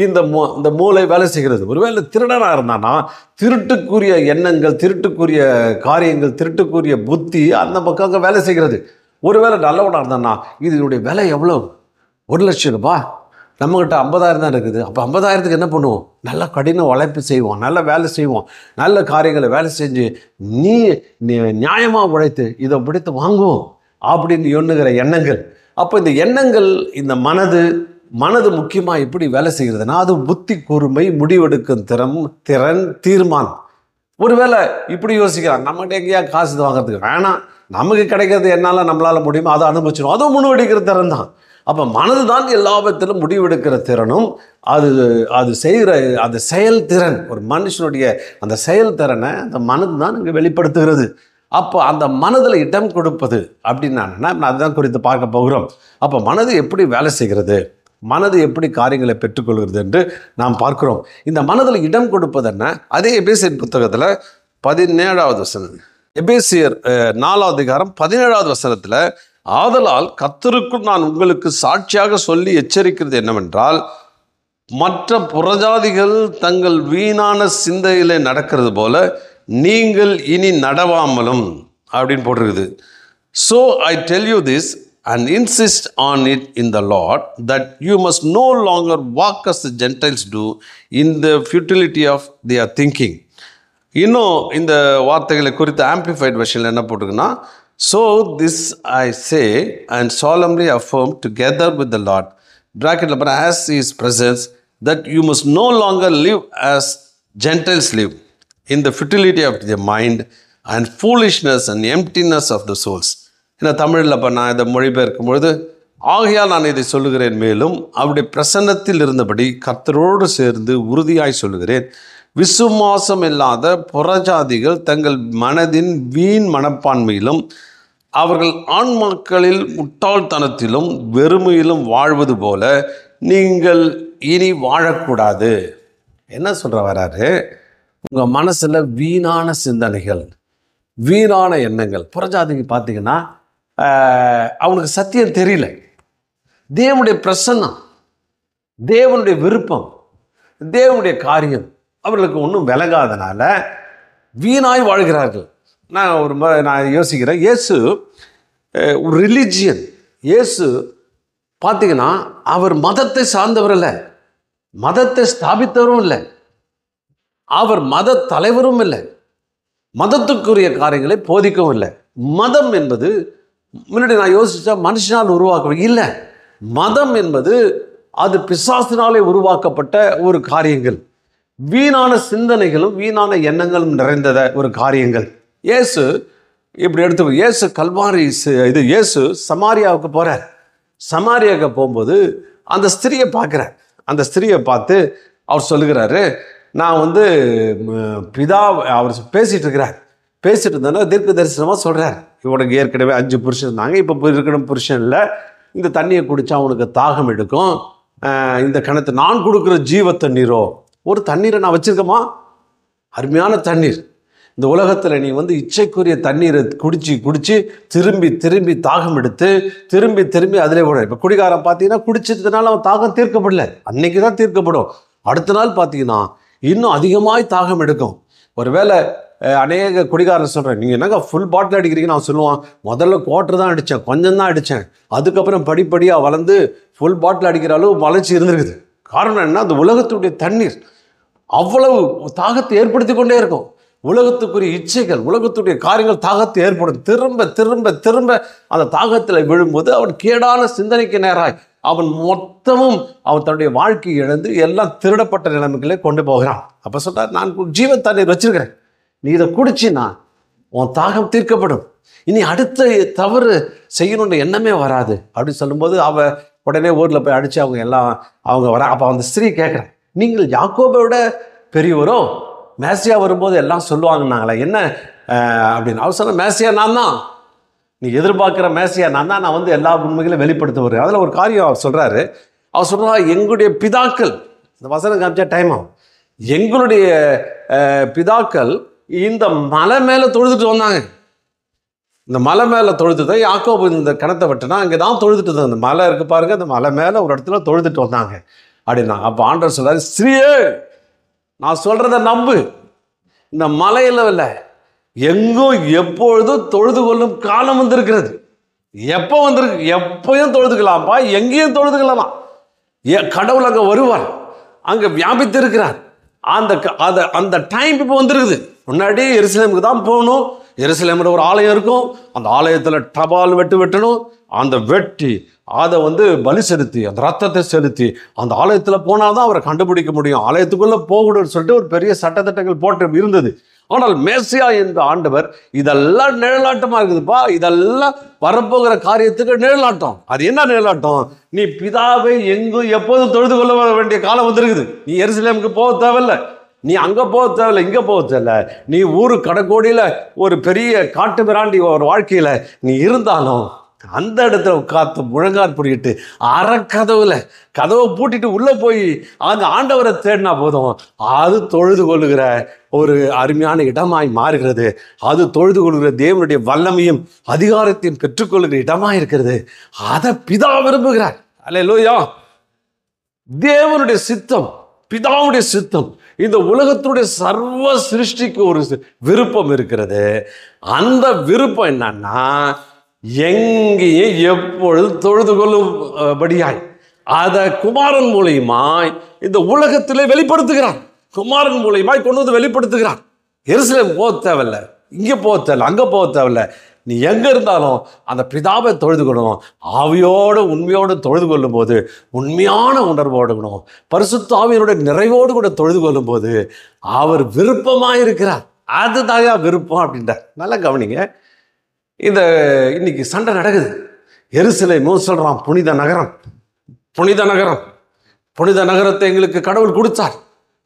இந்த மூளை வேலை செய்கிறது. ஒருவேளை திருடனாக இருந்தானா திருட்டுக்குரிய எண்ணங்கள், திருட்டுக்குரிய காரியங்கள், திருட்டுக்குரிய புத்தி அந்த பக்கம் அங்கே வேலை செய்கிறது. ஒருவேளை நல்லவனாக இருந்தானா இதனுடைய விலை எவ்வளோ, 1,00,000 ரூபாய், நம்மக்கிட்ட 50,000 தான் இருக்குது. அப்போ 50,000க்கு என்ன பண்ணுவோம், நல்லா கடின உழைப்பு செய்வோம், நல்ல வேலை செய்வோம், நல்ல காரியங்களை வேலை செஞ்சு நீ நியாயமாக உழைத்து இதை பிடித்து வாங்குவோம் அப்படின்னு எண்ணுகிற எண்ணங்கள். அப்போ இந்த எண்ணங்கள், இந்த மனது முக்கியமாக எப்படி வேலை செய்கிறதுனா அது புத்தி கூர்மை, முடிவெடுக்கும் திறன், தீர்மானம். ஒருவேளை இப்படி யோசிக்கிறான், நம்மகிட்ட எங்கேயா காசு வாங்குறதுக்கு வேணாம், நமக்கு கிடைக்கிறது என்னால் நம்மளால் முடியுமோ அதை அனுபவிச்சிடும், அதுவும் முடிவெடுக்கிற திறன் தான். அப்போ மனது தான் எல்லாவற்றிலும் முடிவெடுக்கிற திறனும் அது செய்கிற அந்த செயல்திறன், ஒரு மனுஷனுடைய அந்த செயல்திறனை அந்த மனது தான் இங்கே வெளிப்படுத்துகிறது. அப்போ அந்த மனதில் இடம் கொடுப்பது அப்படின்னா நான் அதுதான் குறித்து பார்க்க போகிறோம். அப்போ மனது எப்படி வேலை செய்கிறது, மனது எப்படி காரியங்களை பெற்றுக்கொள்கிறது என்று நாம் பார்க்கிறோம். இந்த மனதில் இடம் கொடுப்பது என்ன, அதே எபேசியர் புத்தகத்தில் 17வது வசனம், எபேசியர் 4வது அதிகாரம் 17வது வசனத்தில், ஆதலால் கர்த்தருக்குள் நான் உங்களுக்கு சாட்சியாக சொல்லி எச்சரிக்கிறது என்னவென்றால், மற்ற புறஜாதிகள் தங்கள் வீணான சிந்தையிலே நடக்கிறது போல நீங்கள் இனி நடவாமலும் அப்படின்னு போட்டிருக்குது. So I tell you this and insist on it in the Lord, that you must no longer walk as the Gentiles do in the futility of their thinking. இன்னும் இந்த வார்த்தைகளை குறித்து ஆம்பிளிஃபைட் வெர்ஷனில் என்ன போட்டிருக்குன்னா, so this I say and solemnly affirm together with the Lord, bracket as his presence, that you must no longer live as Gentiles live, in the futility of their mind and foolishness and emptiness of the souls. இந்த தமிழில் இப்போ நான் இதை மொழிபெயர்க்கும் பொழுது, ஆகையால் நான் இதை சொல்லுகிறேன், மேலும் அவருடைய பிரசன்னத்தில் இருந்தபடி கர்த்தரோடு சேர்ந்து உறுதியாய் சொல்லுகிறேன், விசுவாசம் இல்லாத புறஜாதிகள் தங்கள் மனதின் வீண் மனப்பான்மையிலும் அவர்கள் ஆன்மாக்களில் முட்டாள்தனத்திலும் வெறுமையிலும் வாழ்வது போல நீங்கள் இனி வாழக்கூடாது. என்ன சொல்கிற வராரு, உங்கள் மனசில் வீணான சிந்தனைகள், வீணான எண்ணங்கள். புறஜாதிக்கு பார்த்தீங்கன்னா அவனுக்கு சத்தியம் தெரியல. தேவனுடைய பிரசன்னம், தேவனுடைய விருப்பம், தேவனுடைய காரியம் அவர்களுக்கு ஒன்றும் விளங்காதனால வீணாய் வாழ்கிறார்கள். நான் யோசிக்கிறேன், இயேசு ஒரு ரிலிஜியன். இயேசு பார்த்தீங்கன்னா அவர் மதத்தை சார்ந்தவர் இல்லை, மதத்தை ஸ்தாபித்தவரும் இல்லை, அவர் மத தலைவரும் இல்லை, மதத்துக்குரிய காரியங்களை போதிக்கவும் இல்லை. மதம் என்பது முன்னாடி நான் யோசிச்சா மனுஷனால் உருவாக்க இல்லை. மதம் என்பது அது பிசாசினாலே உருவாக்கப்பட்ட ஒரு காரியங்கள், வீணான சிந்தனைகளும் வீணான எண்ணங்களும் நிறைந்தத ஒரு காரியங்கள். இயேசு இப்படி எடுத்து, இயேசு கல்வாரி இயேசு சமாரியாவுக்கு போகிறார். சமாரியாவுக்கு போகும்போது அந்த ஸ்திரியை பார்க்குறார். அந்த ஸ்திரியை பார்த்து அவர் சொல்லுகிறாரு, நான் வந்து பிதா, அவர் பேசிகிட்டு இருக்கிறார். பேசிட்டு இருந்தோன்னா தீர்க்க தரிசனமாக சொல்கிறார், இவனுக்கு ஏற்கனவே 5 புருஷன் இருந்தாங்க, இப்போ இருக்கிற புருஷன் இல்லை, இந்த தண்ணியை குடித்தா அவனுக்கு தாகம் எடுக்கும், இந்த கிணத்து நான் கொடுக்குற ஜீவ தண்ணீரோ, ஒரு தண்ணீரை நான் வச்சுருக்கேம்மா, அருமையான தண்ணீர். இந்த உலகத்தில் நீ வந்து இச்சைக்குரிய தண்ணீரை குடிச்சு திரும்பி திரும்பி தாகம் எடுத்து திரும்பி அதிலே போட. இப்போ குடிகாரம் பார்த்தீங்கன்னா குடிச்சதுனால அவன் தாகம் தீர்க்கப்படல, அன்னைக்கு தான் தீர்க்கப்படும். அடுத்த நாள் பார்த்தீங்கன்னா இன்னும் அதிகமாய் தாகம் எடுக்கும். ஒருவேளை அநேக குடிகாரன் சொல்கிறேன், நீங்கள் என்னங்க ஃபுல் பாட்டில் அடிக்கிறீங்கன்னு நான் சொல்லுவான், முதல்ல குவார்ட்டர் தான் அடித்தேன், கொஞ்சம் தான் அடித்தேன், அதுக்கப்புறம் படிப்படியாக வளர்ந்து ஃபுல் பாட்டில் அடிக்கிற அளவு வளர்ச்சி இருந்திருக்குது. காரணம் என்ன? அந்த உலகத்துடைய தண்ணீர் அவ்வளவு தாகத்தை ஏற்படுத்தி கொண்டே இருக்கும். உலகத்துக்குரிய இச்சைகள், உலகத்துடைய காரியங்கள் தாகத்தை ஏற்படும். திரும்ப திரும்ப திரும்ப அந்த தாகத்தில் விழும்போது அவன் கேடான சிந்தனைக்கு நேராய் அவன் மொத்தமும் அவன் தன்னுடைய வாழ்க்கையை இழந்து எல்லாம் திருடப்பட்ட நிலைமைகளே கொண்டு போகிறான். அப்போ சொல்கிறார், நான் ஜீவ தண்ணீர் வச்சிருக்கிறேன், நீ இதை குடிச்சின்னா உன் தாகம் தீர்க்கப்படும், இனி அடுத்த தவறு செய்யணுன்ற எண்ணமே வராது அப்படின்னு சொல்லும்போது அவள் உடனே ஊரில் போய் அடித்து அவங்க வர. அப்போ அந்த ஸ்திரீ கேட்குறேன், நீங்கள் யாக்கோபை விட பெரியவரோ? மேசியா வரும்போது எல்லாம் சொல்லுவாங்கன்னாங்களே என்ன அப்படின்னு. அவர் சொன்ன, மேசியா நான் தான், நீ எதிர்பார்க்குற மேசியா நான் தான், நான் வந்து எல்லா உண்மைகளையும் வெளிப்படுத்த வருவேன். அதில் ஒரு காரியம் அவர் சொல்கிறாரு, அவர் சொல்கிறா, எங்களுடைய பிதாக்கள், இந்த வசனம் காமிச்சா டைம் ஆகும், எங்களுடைய பிதாக்கள் இந்த மலை மேலே தொழுதுட்டு வந்தாங்க. இந்த மலை மேலே தொழுது தான் யாக்கோபு இந்த கிணத்தை வெட்டினா அங்கே தான் தொழுதுட்டு வந்தாங்க. அந்த மலை இருக்குது பாருங்க, அந்த மலை மேலே ஒரு இடத்துல தொழுதுட்டு வந்தாங்க அப்படின்னா. அப்போ ஆண்டவர் சொல்கிறார், ஸ்ரீயே நான் சொல்கிறத நம்பு, இந்த மலையில் இல்லை எங்கும் எப்பொழுதும் தொழுது கொள்ளும் காலம் வந்திருக்கிறது. எப்போ வந்திருக்கு? எப்பயும் தொழுதுக்கலாம்ப்பா, எங்கேயும் தொழுதுக்கலாம். கடவுள் அங்கே வருவார், அங்கே வியாபித்து இருக்கிறார். அந்த டைம் இப்போ வந்துருக்குது. முன்னாடி எருசலேமுக்கு தான் போகணும், எருசலேமில் ஒரு ஆலயம் இருக்கும், அந்த ஆலயத்தில் டபால் வெட்டணும், அந்த வெட்டி அதை வந்து பலி செலுத்தி அந்த ரத்தத்தை செலுத்தி அந்த ஆலயத்தில் போனால் தான் அவரை கண்டுபிடிக்க முடியும், ஆலயத்துக்குள்ளே போகணும்னு சொல்லிட்டு ஒரு பெரிய சட்டத்திட்டங்கள் போட்டு இருந்தது. ஆனால் மேசியா என்ற ஆண்டவர் இதெல்லாம் நிழலாட்டமாக இருக்குதுப்பா, இதெல்லாம் வரப்போகிற காரியத்துக்கு நிழலாட்டம். அது என்ன நிழலாட்டம்? நீ பிதாவை எங்கும் எப்போதும் தொழுது கொள்ள வேண்டிய காலம் வந்துருக்குது. நீ எருசலேமுக்கு போக தேவையில்லை, நீ அங்கே போக தேவையில்லை, இங்கே போக தேவையில்லை, நீ ஊரு கடைக்கோடியில் ஒரு பெரிய காட்டு மிராண்டி ஒரு வாழ்க்கையில் நீ இருந்தாலும் அந்த இடத்துல உட்காந்து முழங்கால் பிடிக்கிட்டு கதவை பூட்டிட்டு உள்ளே போய் அங்கே ஆண்டவரை தேடினா போதும், அது தொழுது கொள்ளுகிற ஒரு அருமையான இடமாய் மாறுகிறது. அது தொழுது கொள்கிற தேவனுடைய வல்லமையும் அதிகாரத்தையும் பெற்றுக்கொள்கிற இடமாய் இருக்கிறது. அதை பிதா விரும்புகிறார். அல்லேலூயா. தேவனுடைய சித்தம், பிதாவுடைய சித்தம், இந்த உலகத்துடைய சர்வ சிருஷ்டிக்கு ஒரு விருப்பம் இருக்கிறது. அந்த விருப்பம் என்னன்னா, எங்கேயும் எப்பொழுது தொழுது கொள்ளும்படியாய் அதை குமாரன் மூலியமாய் இந்த உலகத்திலே வெளிப்படுத்துகிறான். குமாரன் மூலியமாய் கொண்டு வந்து வெளிப்படுத்துகிறான். எருசலேம் போக தேவையில்லை, இங்கே போக தேவையில்லை, அங்கே போக தேவையில்லை, நீ எங்கே இருந்தாலும் அந்த பிதாவை தொழுது கொள்ளணும். ஆவியோடு உண்மையோடு தொழுது கொள்ளும் போது, உண்மையான உணர்வோடு இருக்கணும், பரிசுத்த ஆவியனுடைய நிறைவோடு கூட தொழுது கொள்ளும் போது அவர் விருப்பமாக இருக்கிறார். அதுதாயா விருப்பம் அப்படின்றார். நல்லா கவனிங்க. இன்னைக்கு சண்டை நடக்குது. எருசலேம் சொல்கிறான், புனித நகரம், புனித நகரம், புனித நகரத்தை எங்களுக்கு கடவுள் கொடுத்தார்,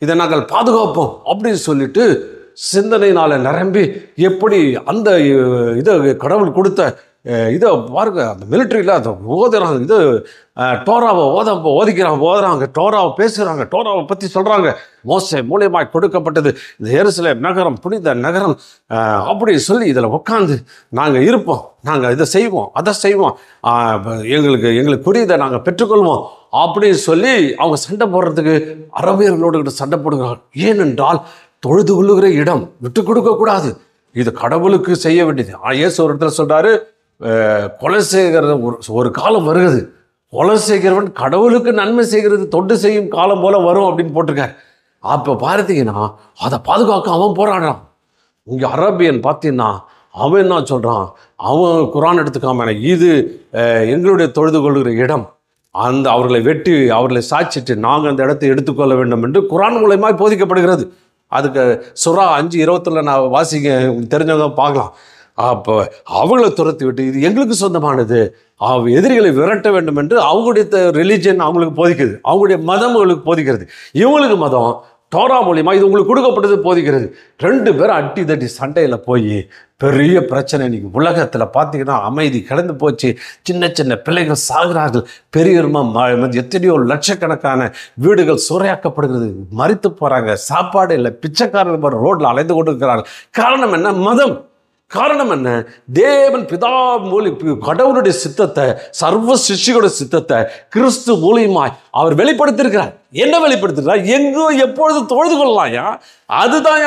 இதை நாங்கள் பாதுகாப்போம் அப்படின்னு சொல்லிட்டு சிந்தனையினால் நிரம்பி எப்படி அந்த இதை கடவுள் கொடுத்த இதை பாருங்க, அந்த மிலிட்ரியில் அதை ஓதுறாங்க, இது டோராவை ஓதுறாங்க, டோராவை பேசுகிறாங்க, டோராவை பற்றி சொல்கிறாங்க. மோசே மூலியமாய் கொடுக்கப்பட்டது இந்த எருசலேம் நகரம், புனித நகரம். அப்படி சொல்லி இதில் உட்காந்து நாங்கள் இருப்போம், நாங்கள் இதை செய்வோம், அதை செய்வோம், எங்களுக்கு புரியுதை நாங்கள் பெற்றுக்கொள்வோம் அப்படின்னு சொல்லி அவங்க சண்டை போடுறதுக்கு அரபியர்களோடு சண்டை போடுகிறார்கள். ஏனென்றால் தொழுது கொள்ளுகிற இடம் விட்டு கொடுக்கக்கூடாது, இது கடவுளுக்கு செய்ய வேண்டியது. இயேசு ஒரு இடத்துல சொல்கிறாரு, கொலை செய்கிற ஒரு காலம் வருகிறது, கொலை செய்கிறவன் கடவுளுக்கு நன்மை செய்கிறது தொண்டு செய்யும் காலம் போல வரும் அப்படின்னு போட்டிருக்காரு. அப்போ பார்த்தீங்கன்னா அதை பாதுகாக்க அவன் போராடுறான். இங்கே அரபியன் பார்த்தீங்கன்னா அவன் என்ன சொல்கிறான், அவன் குரான் எடுத்துக்காம இது எங்களுடைய தொழுது கொள்கிற இடம், அந்த அவர்களை வெட்டி அவர்களை சாய்ச்சிட்டு நாங்கள் அந்த இடத்தை எடுத்துக்கொள்ள வேண்டும் என்று குரான் மூலமாக போதிக்கப்படுகிறது. அதுக்கு சுறா 5:20 நான் வாசிக்க தெரிஞ்சவங்க பார்க்கலாம். அப்போ அவங்கள துரத்தி விட்டு இது எங்களுக்கு சொந்தமானது, எதிரிகளை விரட்ட வேண்டும் என்று அவங்களுடைய ரிலீஜன் அவங்களுக்கு போதிக்கிறது, அவங்களுடைய மதம் அவங்களுக்கு போதிக்கிறது. இவங்களுக்கு மதம் டோரா மூலியமாக இது உங்களுக்கு கொடுக்கப்பட்டது போதிக்கிறது. 2 பேரும் அட்டி தட்டி சண்டையில் போய் பெரிய பிரச்சனை. இன்னைக்கு உலகத்தில் பார்த்தீங்கன்னா அமைதி கிடந்து போச்சு, சின்ன சின்ன பிள்ளைகள் சாகிறார்கள், பெரிய எத்தனையோ லட்சக்கணக்கான வீடுகள் சூறையாக்கப்படுகிறது, மறித்து போகிறாங்க, சாப்பாடு இல்லை, பிச்சைக்காரர்கள் ரோட்டில் அலைந்து கொண்டு இருக்கிறார்கள். காரணம் என்ன? மதம். காரணம் என்ன? தேவன் பிதா கடவுளுடைய சித்தத்தை, சர்வ சிருஷ்டியோட சித்தத்தை கிறிஸ்து மூலியமாய் அவர் வெளிப்படுத்தியிருக்கிறார். என்ன வெளிப்படுத்துகிறார்? எங்கோ எப்பொழுது தொழுது கொள்ளலாம்யா, அதுதான்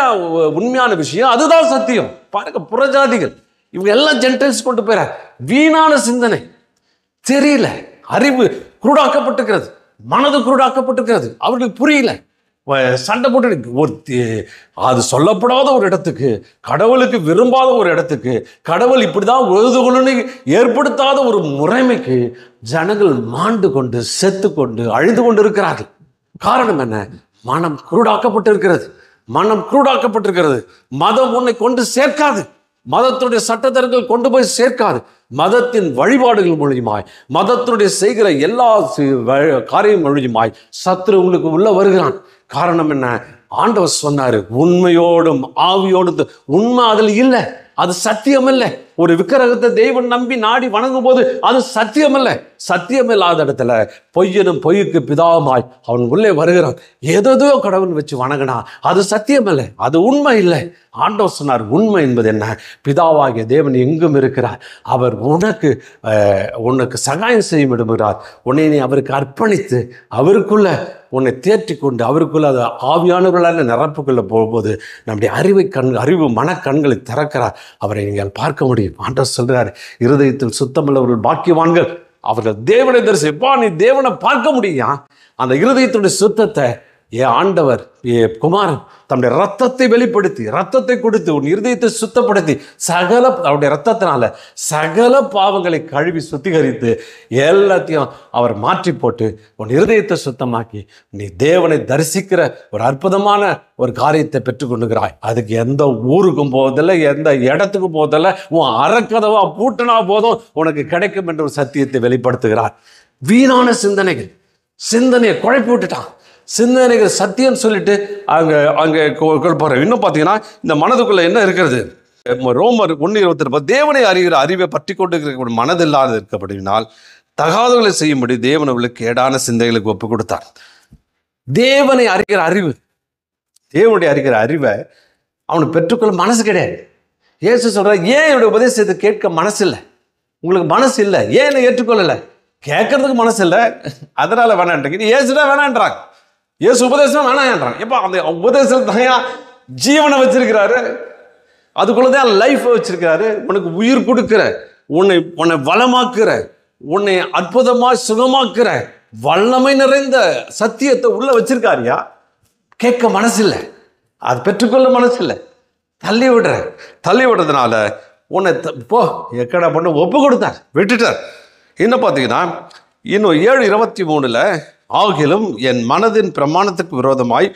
உண்மையான விஷயம், அதுதான் சத்தியம். பாருங்க, புறஜாதிகள் இவங்க எல்லாம் ஜென்டைல்ஸ் கொண்டு போயிறார். வீணான சிந்தனை, தெரியல, அறிவு குருடாக்கப்பட்டிருக்கிறது, மனது குருடாக்கப்பட்டிருக்கிறது, அவர்களுக்கு புரியல. சண்டை போட்டு அது சொல்லப்படாத ஒரு இடத்துக்கு, கடவுளுக்கு விரும்பாத ஒரு இடத்துக்கு, கடவுள் இப்படிதான் ஒழுதுகொள்ளுன்னு ஏற்படுத்தாத ஒரு முறைமைக்கு ஜனங்கள் மாண்டு கொண்டு செத்து கொண்டு அழிந்து கொண்டு இருக்கிறார்கள். காரணம் என்ன? மனம் குருடாக்கப்பட்டிருக்கிறது, மனம் குருடாக்கப்பட்டிருக்கிறது. மதம் உன்னை கொண்டு சேர்க்காது, மதத்துடைய சட்டத்தர்கள் கொண்டு போய் சேர்க்காது. மதத்தின் வழிபாடுகள் மூலியமாய், மதத்தினுடைய செய்கிற எல்லா காரியம் மூலியமாய் சத்துரு உங்களுக்கு உள்ள வருகிறான். காரணம் என்ன? ஆண்டவர் சொன்னாரு, உண்மையோடும் ஆவியோடும். உண்மை அதில் இல்லை, அது சத்தியம் இல்லை. ஒரு விக்கிரகத்தை தெய்வம் நம்பி நாடி வணங்கும் போது அது சத்தியம் இல்லை. சத்தியம் இல்லாத இடத்துல பொய்யனும் பொய்யுக்கு பிதாவுமாய் அவன் உள்ளே வருகிறான். ஏதோ கடவுள் வச்சு வணங்கினா அது சத்தியம் இல்லை, அது உண்மை இல்லை. ஆண்டவர் சொன்னார், உண்மை என்பது என்ன? பிதாவாகிய தேவன் எங்கும் இருக்கிறார், அவர் உனக்கு சகாயம் செய்ய விடுகிறார். உன்னை நீ அவருக்கு அர்ப்பணித்து அவருக்குள்ள உன்னை தேற்றி கொண்டு அவருக்குள்ள அது ஆவியானவர்களால் நிரப்புக்குள்ள போகும்போது நம்முடைய அறிவு மனக்கண்களை திறக்கிறார். அவரை நீங்கள் பார்க்க முடியும். ஆண்டவர் சொல்றார், இருதயத்தில் சுத்தமுள்ளவர்கள் பாக்கியவான்கள், அவர்கள் தேவனை தரிசிப்பா. நீ தேவனை பார்க்க முடியும். அந்த இருதயத்துடைய சுத்தத்தை ஆண்டவர் குமாரன் தன்னுடைய ரத்தத்தை வெளிப்படுத்தி, ரத்தத்தை கொடுத்து உன் இருதயத்தை சுத்தப்படுத்தி, அவருடைய ரத்தத்தினால சகல பாவங்களை கழுவி சுத்திகரித்து எல்லாத்தையும் அவர் மாற்றி போட்டு உன் இருதயத்தை சுத்தமாக்கி நீ தேவனை தரிசிக்கிற ஒரு அற்புதமான ஒரு காரியத்தை பெற்றுக்கொண்டுகிறாய். அதுக்கு எந்த ஊருக்கும் போவதில்லை, எந்த இடத்துக்கும் போவதில்லை, உன் அறக்கதவா பூட்டினா போதும் உனக்கு கிடைக்கும் என்ற ஒரு சத்தியத்தை வெளிப்படுத்துகிறார். வீணான சிந்தனையை குழப்பி விட்டுட்டான். சிந்தனைகள் சத்தியம் சொல்லிட்டு அங்கே போகிற. இன்னும் பார்த்தீங்கன்னா இந்த மனதுக்குள்ள என்ன இருக்கிறது? ரோமர் 1:22 தேவனை அறிகிற அறிவை பற்றி கொண்டு இருக்கிற மனதில்லாத இருக்கப்படினால் தகாதவர்களை செய்யும்படி தேவன் அவர்களுக்கு கேடான சிந்தைகளுக்கு ஒப்பு கொடுத்தார். தேவனை அறிகிற அறிவு, தேவனுடைய அறிகிற அறிவை அவனுக்கு பெற்றுக்கொள்ள மனசு கிடையாது. இயேசு சொல்ற, ஏன் என்னுடைய உபதேசத்தை கேட்க மனசு இல்லை? உங்களுக்கு மனசு இல்லை, ஏன் என்னை ஏற்றுக்கொள்ளலை? கேட்கறதுக்கு மனசு இல்லை, அதனால வேணான்றீங்க. இயேசுதான் வேணான்றாங்க, இயேசு உபதேசம் வேணான்றாங்க. எப்போ அந்த உபதேசம் தான் ஜீவனை வச்சிருக்கிறாரு, அதுக்குள்ளதான் லைஃப் வச்சிருக்கிறாரு. உனக்கு உயிர் கொடுக்கிற, உன்னை வளமாக்குற, உன்னை அற்புதமா சுகமாக்குற வல்லமை நிறைந்த சத்தியத்தை உள்ள வச்சிருக்காருயா. கேட்க மனசு இல்லை, அது பெற்றுக்கொள்ள மனசு இல்லை, தள்ளி விடுறதுனால உன்னை போ எக்கடா பண்ண ஒப்பு கொடுத்தார், விட்டுட்டார். என்ன பார்த்தீங்கன்னா இன்னும் 7:23 ஆகிலும் என் மனதின் பிரமாணத்துக்கு விரோதமாய்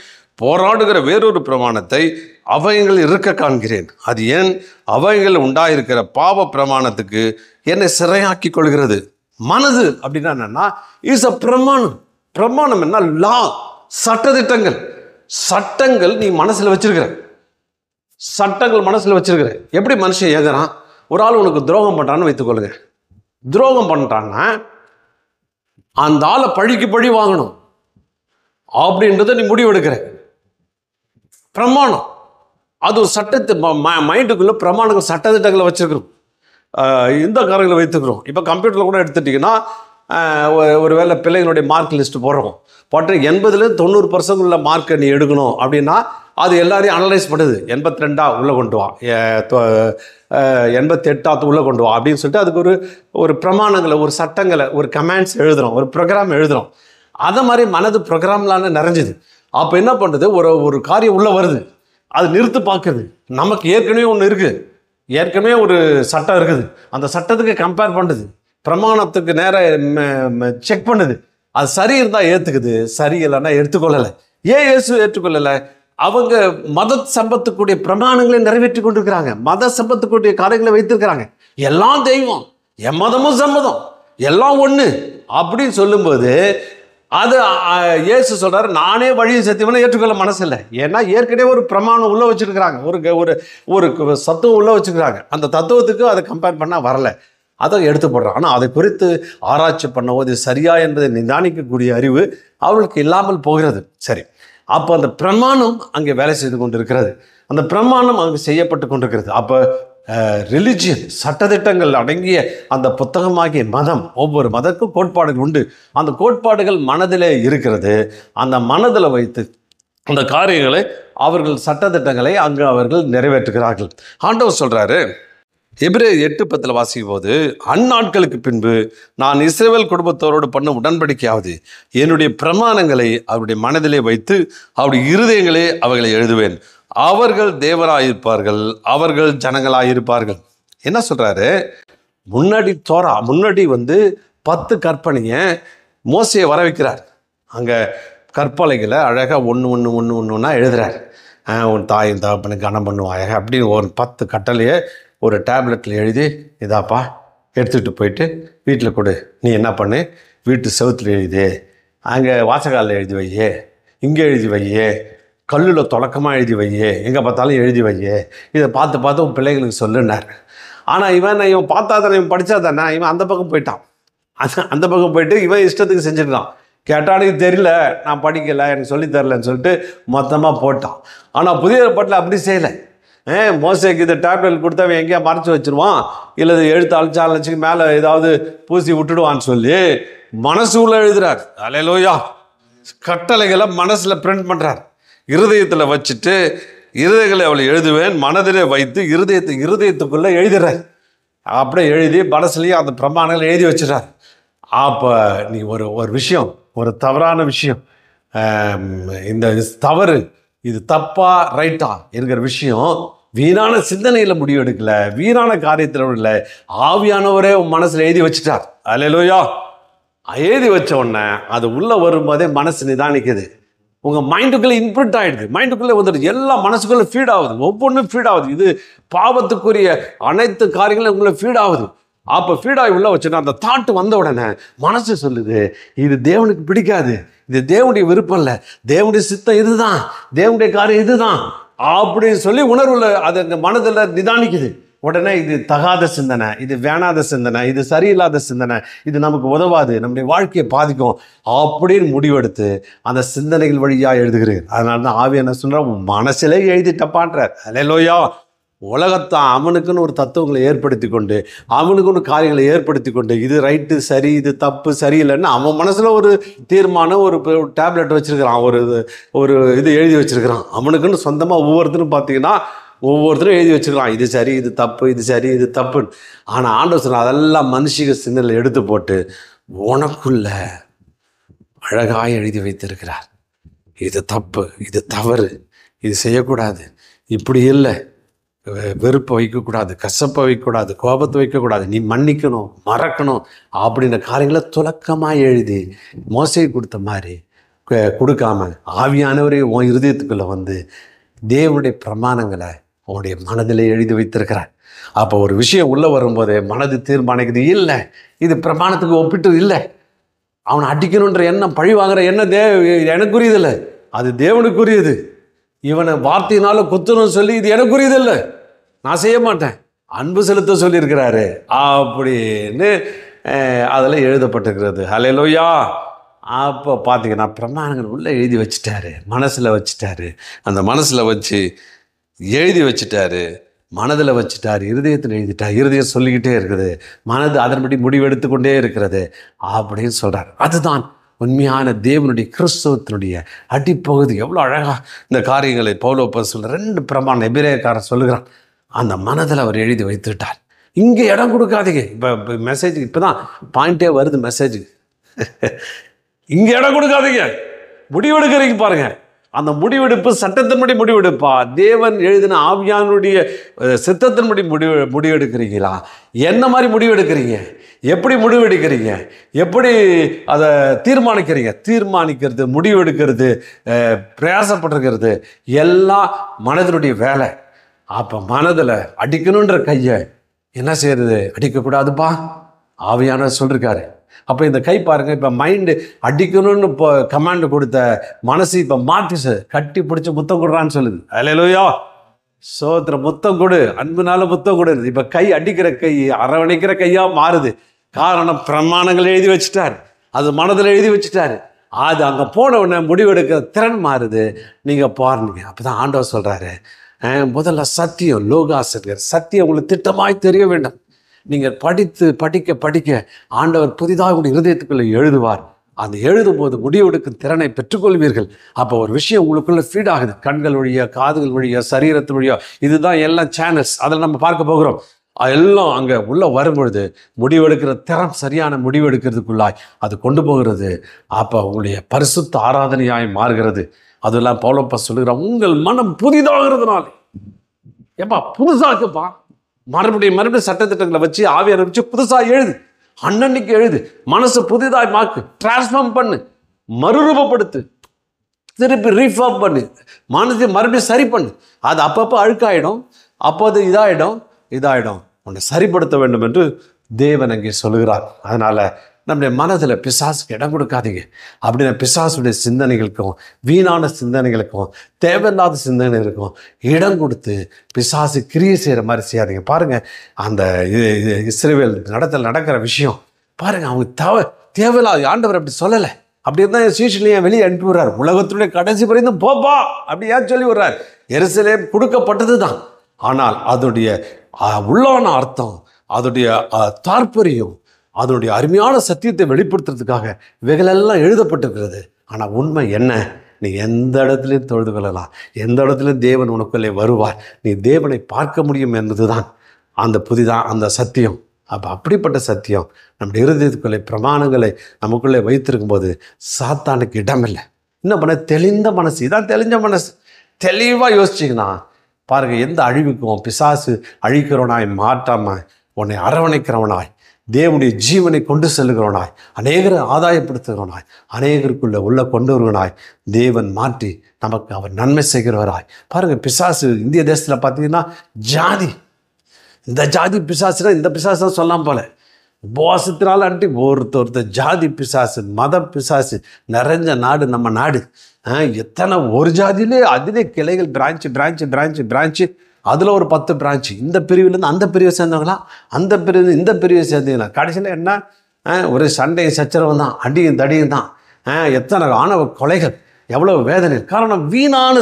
போராடுகிற வேறொரு பிரமாணத்தை அவைகள் இருக்க காண்கிறேன். அது ஏன் அவைகள் உண்டாயிருக்கிற பாவ பிரமாணத்துக்கு என்னை சிறையாக்கி கொள்கிறது. மனது அப்படின்னா என்னன்னா, இஸ் அ பிரமாணம். பிரமாணம் என்ன? லா, சட்டங்கள் நீ மனசுல வச்சிருக்கிற, சட்டங்கள் மனசுல வச்சிருக்கிற. எப்படி மனுஷன் ஏங்குறான்? ஒரு ஆள் உனக்கு துரோகம் பண்ணுறான்னு வைத்துக்கொள்ளுங்க. துரோகம் பண்ணுறான்னா அந்த ஆளை பழிக்கு பழி வாங்கணும் அப்படின்றத நீ முடிவெடுக்கிற. பிரமாணம் அது ஒரு சட்டத்தை மைண்டுக்குள்ளே பிரமாணங்கள் சட்டத்திட்டங்களை வச்சுருக்கிறோம், இந்த காரங்களை வைத்துக்கிறோம். இப்போ கம்ப்யூட்டரில் கூட எடுத்துட்டிங்கன்னா ஒரு வேளை பிள்ளைங்களுடைய மார்க் லிஸ்ட்டு போடுறோம், போட்டு 80% உள்ள மார்க்கை நீ எடுக்கணும் அப்படின்னா அது எல்லாரையும் அனலைஸ் பண்ணுது. 82 உள்ளே கொண்டு வா, 88 உள்ளே கொண்டு வா அப்படின்னு சொல்லிட்டு அதுக்கு ஒரு பிரமாணங்களை, ஒரு சட்டங்களை, ஒரு கமாண்ட்ஸ் எழுதுகிறோம், ஒரு ப்ரோக்ராம் எழுதுகிறோம். அதை மாதிரி மனது ப்ரோக்ராம்லான நிறைஞ்சிது. அப்போ என்ன பண்ணுறது, ஒரு காரியம் உள்ளே வருது, அது நிறுத்து பார்க்குறது. நமக்கு ஏற்கனவே ஒன்று இருக்குது, ஏற்கனவே ஒரு சட்டம் இருக்குது, அந்த சட்டத்துக்கு கம்பேர் பண்ணுது, பிரமாணத்துக்கு நேராக செக் பண்ணுது. அது சரி இருந்தால் ஏற்றுக்குது, சரி இல்லைன்னா எடுத்துக்கொள்ளலை. ஏன் இயேசு ஏற்றுக்கொள்ளலை? அவங்க மத சம்பத்துக்குரிய பிரமாணங்களை நிறைவேற்றி கொண்டிருக்கிறாங்க, மத சம்பத்துக்குரிய காரியங்களை வைத்திருக்கிறாங்க. எல்லாம் தெய்வம், என் மதமும் சம்மதம், எல்லாம் ஒன்று அப்படின்னு சொல்லும்போது அது இயேசு சொல்கிறார், நானே வழியை சத்தியமான ஏற்றுக்கொள்ள மனசு இல்லை. ஏன்னா ஏற்கனவே ஒரு பிரமாணம் உள்ளே வச்சுருக்கிறாங்க, ஒரு சத்துவம் உள்ளே வச்சுருக்கிறாங்க. அந்த தத்துவத்துக்கு அதை கம்பேர் பண்ணால் வரலை, அதை எடுத்து போடுறான். ஆனால் அதை குறித்து ஆராய்ச்சி பண்ணும்போது சரியா என்பதை நிதானிக்கக்கூடிய அறிவு அவளுக்கு இல்லாமல் போகிறது. சரி, அப்போ அந்த பிரமாணம் அங்கே வேலை செய்து கொண்டு இருக்கிறது, அந்த பிரமாணம் அங்கே செய்யப்பட்டு கொண்டிருக்கிறது. அப்போ ரிலிஜியன் சட்டத்திட்டங்கள் அடங்கிய அந்த புத்தகமாகிய மதம், ஒவ்வொரு மதத்துக்கும் கோட்பாடுகள் உண்டு. அந்த கோட்பாடுகள் மனதிலே இருக்கிறது. அந்த மனதில் வைத்து அந்த காரியங்களை அவர்கள் சட்டத்திட்டங்களை அங்கு அவர்கள் நிறைவேற்றுகிறார்கள். ஆண்டவர் சொல்கிறாரு, எபிரேயர் 8:10 வாசிக்கும் போது, அந்நாட்களுக்கு பின்பு நான் இஸ்ரவேல் குடும்பத்தோரோடு பண்ண உடன்படிக்கையாவது என்னுடைய பிரமாணங்களை அவருடைய மனதிலே வைத்து அவருடைய இருதயங்களே அவைகளை எழுதுவேன், அவர்கள் தேவராயிருப்பார்கள், அவர்கள் ஜனங்களாயிருப்பார்கள். என்ன சொல்றாரு, முன்னாடி 10 கற்பனையை மோசையை வர வைக்கிறார். அங்கே கற்பலைகளை அழகாக ஒன்று எழுதுறார். உன் தாயின் தகப்பனுக்கு கனம் பண்ணுவாயாக அப்படின்னு ஒரு 10 கட்டளையை ஒரு டேப்லெட்டில் எழுதி, இதாப்பா எடுத்துகிட்டு போயிட்டு வீட்டில் கொடு, நீ என்ன பண்ணு, வீட்டு செவுத்தில் எழுதி, அங்கே வாசகாலில் எழுதி வையே, இங்கே எழுதி வையே, கல்லில் தொடக்கமாக எழுதி வையே, எங்கே பார்த்தாலும் எழுதி வையே, இதை பார்த்து உன் பிள்ளைங்களுக்கு சொல்லுனார். ஆனால் இவன் பார்த்தா தானே, இவன் படித்தா தானே, இவன் அந்த பக்கம் போயிட்டான். அந்த பக்கம் போயிட்டு இவன் இஷ்டத்துக்கு செஞ்சுருக்கான். கேட்டானுக்கு தெரியல, நான் படிக்கலை, எனக்கு சொல்லித்தரலன்னு சொல்லிட்டு மொத்தமாக போட்டான். ஆனால் புதிய ஏற்பாட்டில் அப்படி செய்யலை. மோசேக்கு இதை டேப்லெட் கொடுத்தா அவன் எங்கேயா மறைச்சி வச்சுருவான், இல்லை எழுத்து அழைச்சாலச்சுக்கு மேலே ஏதாவது பூசி விட்டுடுவான்னு சொல்லி மனசுக்குள்ளே எழுதுறார். அல்லேலூயா. கட்டளைகளை மனசில் பிரிண்ட் பண்ணுறார், இருதயத்தில் வச்சுட்டு, இருதயங்களை அவளை எழுதுவேன், மனதிலே வைத்து இருதயத்துக்குள்ளே எழுதுறார். அப்படியே எழுதி மனசுலேயே அந்த பிரமாணங்களை எழுதி வச்சுறார். அப்போ நீ ஒரு விஷயம், ஒரு தவறான விஷயம், இந்த தவறு, இது தப்பா ரைட்டா என்கிற விஷயம் வீணான சிந்தனையில் முடிவு எடுக்கல, வீணான காரியத்தில் இல்லை, ஆவியானவரே உன் மனசில் எழுதி வச்சுட்டார். அல்லேலூயா. எழுதி வச்ச உடனே அது உள்ளே வரும்போதே மனசு நிதானிக்குது, உங்கள் மைண்டுக்குள்ளே இன்புட் ஆகிடுது, மைண்டுக்குள்ளே வந்துடுது, எல்லாம் மனசுக்குள்ளே ஃபீட் ஆகுது, ஒவ்வொன்றும் ஃபீட் ஆகுது. இது பாவத்துக்குரிய அனைத்து காரியங்களும் உங்களை ஃபீட் ஆகுது. அப்போ ஃபீடாகி உள்ள வச்சுன்னா அந்த தாட்டு வந்த உடனே மனசு சொல்லுது, இது தேவனுக்கு பிடிக்காது, இது தேவனுடைய விருப்பம் இல்லை, தேவனுடைய சித்தம் இதுதான், தேவனுடைய காரியம் இதுதான் அப்படின்னு சொல்லி உணர்வுல அது அந்த மனதில் நிதானிக்குது. உடனே இது தகாத சிந்தனை, இது வேணாத சிந்தனை, இது சரியில்லாத சிந்தனை, இது நமக்கு உதவாது, நம்முடைய வாழ்க்கையை பாதிக்கும் அப்படின்னு முடிவெடுத்து அந்த சிந்தனைகள் வழியாக எழுதுகிறேன். அதனால தான் ஆவி என்ன சொல்ற, மனசிலே எழுதிட்டப்பான்றார். அல்லேலூயா. உலகத்தான் அவனுக்குன்னு ஒரு தத்துவங்களை ஏற்படுத்தி கொண்டு, அவனுக்குன்னு காரியங்களை ஏற்படுத்தி கொண்டு, இது ரைட்டு சரி, இது தப்பு சரியில்லைன்னு அவன் மனசில் ஒரு தீர்மானம், ஒரு டேப்லெட் வச்சுருக்கிறான், ஒரு இது எழுதி வச்சுருக்கிறான். அவனுக்குன்னு சொந்தமாக ஒவ்வொருத்தரும் பார்த்தீங்கன்னா ஒவ்வொருத்தரும் எழுதி வச்சுருக்கலாம், இது சரி, இது தப்பு, இது சரி, இது தப்புன்னு. ஆனால் ஆண்டவர் சொன்ன அதெல்லாம் மனுஷிக சிந்தனையில் எடுத்து போட்டு உனக்குள்ள அழகாக எழுதி வைத்திருக்கிறார். இது தப்பு, இது தவறு, இது செய்யக்கூடாது, இப்படி இல்லை, வெறுப்பை வைக்கக்கூடாது, கசப்பை வைக்கக்கூடாது, கோபத்தை வைக்கக்கூடாது, நீ மன்னிக்கணும், மறக்கணும் அப்படின்ற காரியங்களை துலக்கமாக எழுதி மோசை கொடுத்த மாதிரி கொடுக்காம ஆவியானவரே உன் இருதயத்துக்குள்ளே வந்து தேவனுடைய பிரமாணங்களை உன்னுடைய மனதில் எழுதி வைத்திருக்கிறார். அப்போ ஒரு விஷயம் உள்ளே வரும்போதே மனது தீர்மானிக்குது, இல்லை இது பிரமாணத்துக்கு ஒப்பிட்டு இல்லை, அவனை அடிக்கணுன்ற எண்ணம், பழி வாங்குற எண்ணம் எனக்குரியது இல்லை, அது தேவனுக்குரியது. இவனை வார்த்தையினால குத்தணும்னு சொல்லி இது எனக்குரியது இல்லை, நான் செய்ய மாட்டேன் அன்பு செலுத்த சொல்லியிருக்கிறாரு அப்படின்னு அதில் எழுதப்பட்டிருக்கிறது. ஹல்லேலூயா. அப்போ பார்த்தீங்கன்னா பிரமாணங்கள் உள்ளே எழுதி வச்சுட்டாரு, மனசில் வச்சுட்டாரு. அந்த மனசில் வச்சு எழுதி வச்சுட்டாரு, மனதில் வச்சுட்டார், இருதயத்தில் எழுதிட்டார். இருதயம் சொல்லிக்கிட்டே இருக்குது, மனது அதன்படி முடிவெடுத்து கொண்டே இருக்கிறது அப்படின்னு சொல்கிறார். அதுதான் உண்மையான தேவனுடைய கிறிஸ்தவத்தினுடைய அடிப்பகுதி. எவ்வளோ அழகாக இந்த காரியங்களை பவுல் அப்போஸ்தலன் 2 பிரமாணம் எபிரேயக்காரன் சொல்லுகிறான். அந்த மனதில் அவர் எழுதி வைத்துட்டார். இங்கே இடம் கொடுக்காதீங்க. இப்போ மெசேஜ் இப்போ தான் பாயிண்டே வருது மெசேஜ். இங்கே இடம் கொடுக்காதீங்க, முடிவெடுக்கிறீங்க பாருங்க. அந்த முடிவெடுப்பு சட்டத்தின்படி முடிவெடுப்பா, தேவன் எழுதின ஆவியானுடைய சித்தத்தின்படி முடிவெடுக்கிறீங்களா? என்ன மாதிரி முடிவெடுக்கிறீங்க? எப்படி முடிவெடுக்கிறீங்க? எப்படி அதை தீர்மானிக்கிறது, முடிவெடுக்கிறது, பிரயாசப்பட்டிருக்கிறது எல்லாம் மனதினுடைய வேலை. அப்போ மனதில் அடிக்கணுன்ற கையை என்ன செய்யறது? அடிக்கக்கூடாதுப்பா, ஆவியானவர் சொல்லிருக்காரு. அப்போ இந்த கை பாருங்கள், இப்போ மைண்டு அடிக்கணும்னு இப்போ கமாண்டு கொடுத்த மனசு இப்போ மாற்றிச்சு, கட்டி பிடிச்சி முத்தம் கொடுறான்னு சொல்லுது. அல்லேலூயா, சோத்திர முத்தம் கொடு, அன்புனால முத்தம் கொடு. இப்போ கை அடிக்கிற கை அரவணைக்கிற கையாக மாறுது. காரணம் பிரமாணங்கள் எழுதி வச்சுட்டார், அது மனதில் எழுதி வச்சுட்டாரு. அது அங்கே போன உடனே முடிவெடுக்கிற திறன் மாறுது. நீங்கள் பாருங்க, அப்போ தான் ஆண்டவர் சொல்கிறாரு, முதல்ல சத்தியம், லோகாசர் சத்தியம் உங்களுக்கு திட்டமாய் தெரிய வேண்டும். நீங்கள் படிக்க ஆண்டவர் புதிதாக உங்களுடைய இருதயத்துக்குள்ளே எழுதுவார். அந்த எழுதும் போது முடிவெடுக்கும் திறனை பெற்றுக்கொள்வீர்கள். அப்போ ஒரு விஷயம் உங்களுக்குள்ள ஃபீட் ஆகுது, கண்கள் வழியா, காதுகள் வழியா, சரீரத்து வழியா. இதுதான் எல்லாம் சேனல்ஸ், அதில் நம்ம பார்க்க போகிறோம். எல்லாம் அங்கே உள்ளே வரும்பொழுது முடிவெடுக்கிற திறம் சரியான முடிவெடுக்கிறதுக்குள்ளாய் அது கொண்டு போகிறது. அப்போ உங்களுடைய பரிசுத்த ஆராதனையாய் மாறுகிறது. அதெல்லாம் பவுலப்பா சொல்லுகிறான், உங்கள் மனம் புதிதாகிறதுனால. ஏப்பா புதுசாக்குப்பா, மறுபடியும் சட்டத்திட்டங்களை வச்சு ஆவியாரை வச்சு புதுசாக எழுது, அன்னன்னைக்கு எழுது, மனசு புதிதாய் மாக்கு, டிரான்ஸ்ஃபார்ம் பண்ணு, மறுரூபப்படுத்து, திருப்பி ரீஃபார்ம் பண்ணு, மனசை மறுபடியும் சரி பண்ணு. அது அப்பப்போ அழுக்காயிடும், அப்போது இதாயிடும். உன்னை சரிப்படுத்த வேண்டும் என்று தேவன் அங்கே சொல்லுகிறார். அதனால் நம்முடைய மனதில் பிசாசுக்கு இடம் கொடுக்காதீங்க. அப்படின்னா பிசாசுடைய சிந்தனைகளுக்கும், வீணான சிந்தனைகளுக்கும், தேவையில்லாத சிந்தனைகளுக்கும் இடம் கொடுத்து பிசாசு கிரியை செய்கிற மாதிரி செய்யாதீங்க. பாருங்கள், அந்த இஸ்ரவேல் நடக்கிற விஷயம் பாருங்கள். அவங்க தேவையில்லாத, ஆண்டவர் அப்படி சொல்லலை. அப்படி இருந்தால் சீஷனையும் வெளியே அனுப்பி விடுறார். உலகத்துடைய கடைசி வரைக்கும் போப்பா அப்படி ஏன் சொல்லி விடுறார்? எருசலேம் கொடுக்கப்பட்டது தான். ஆனால் அதனுடைய உள்ளான அர்த்தம், அதனுடைய தாற்பயம், அதனுடைய அருமையான சத்தியத்தை வெளிப்படுத்துறதுக்காக இவைகளெல்லாம் எழுதப்பட்டிருக்கிறது. ஆனால் உண்மை என்ன? நீ எந்த இடத்துலையும் தொழுது கொள்ளலாம், எந்த இடத்துலையும் தேவன் உனக்குள்ளே வருவார், நீ தேவனை பார்க்க முடியும் என்பதுதான் அந்த சத்தியம். அப்போ அப்படிப்பட்ட சத்தியம் நம்முடைய இருதயத்துக்குள்ளே பிரமாணங்களை நமக்குள்ளே வைத்திருக்கும் போது சாத்தானுக்கு இடமில்லை. இன்னும் பண்ண தெளிந்த மனசு, இதான் தெளிஞ்ச மனசு. தெளிவாக யோசிச்சிங்கன்னா பாருங்கள், எந்த அழிவுக்கும் பிசாசு அழிக்கிறவனாய் மாட்டாமல் உன்னை அரவணைக்கிறவனாய், தேவனுடைய ஜீவனை கொண்டு செல்லுகிறவனாய், அநேகரை ஆதாயப்படுத்துகிறவனாய், அநேகருக்குள்ளே உள்ள கொண்டு வருவனாய் தேவன் மாற்றி நமக்கு அவர் நன்மை செய்கிறவராய். பாருங்கள், பிசாசு இந்திய தேசத்தில் பார்த்தீங்கன்னா ஜாதி, இந்த ஜாதி பிசாசுனா இந்த பிசாசு தான் சொல்லலாம் போல. உபவாசத்தினால அண்டி ஒருத்தர் ஜாதி பிசாசு, மத பிசாசு நிறைஞ்ச நாடு நம்ம நாடு. எத்தனை ஒரு ஜாதியிலே அதிலே கிளைகள், பிரான்ச்சு, அதில் ஒரு 10 பிரான்ச்சு. இந்த பிரிவிலேருந்து அந்த பிரிவை சேர்ந்தவங்களா, அந்த பிரிவு இந்த பிரிவை சேர்ந்தீங்களா. கடைசியில் என்ன? ஒரு சண்டையும் சச்சரவும் தான், அடியும் தடியும் தான். எத்தனை ஆணவ கொலைகள், எவ்வளோ வேதனை. காரணம் வீணான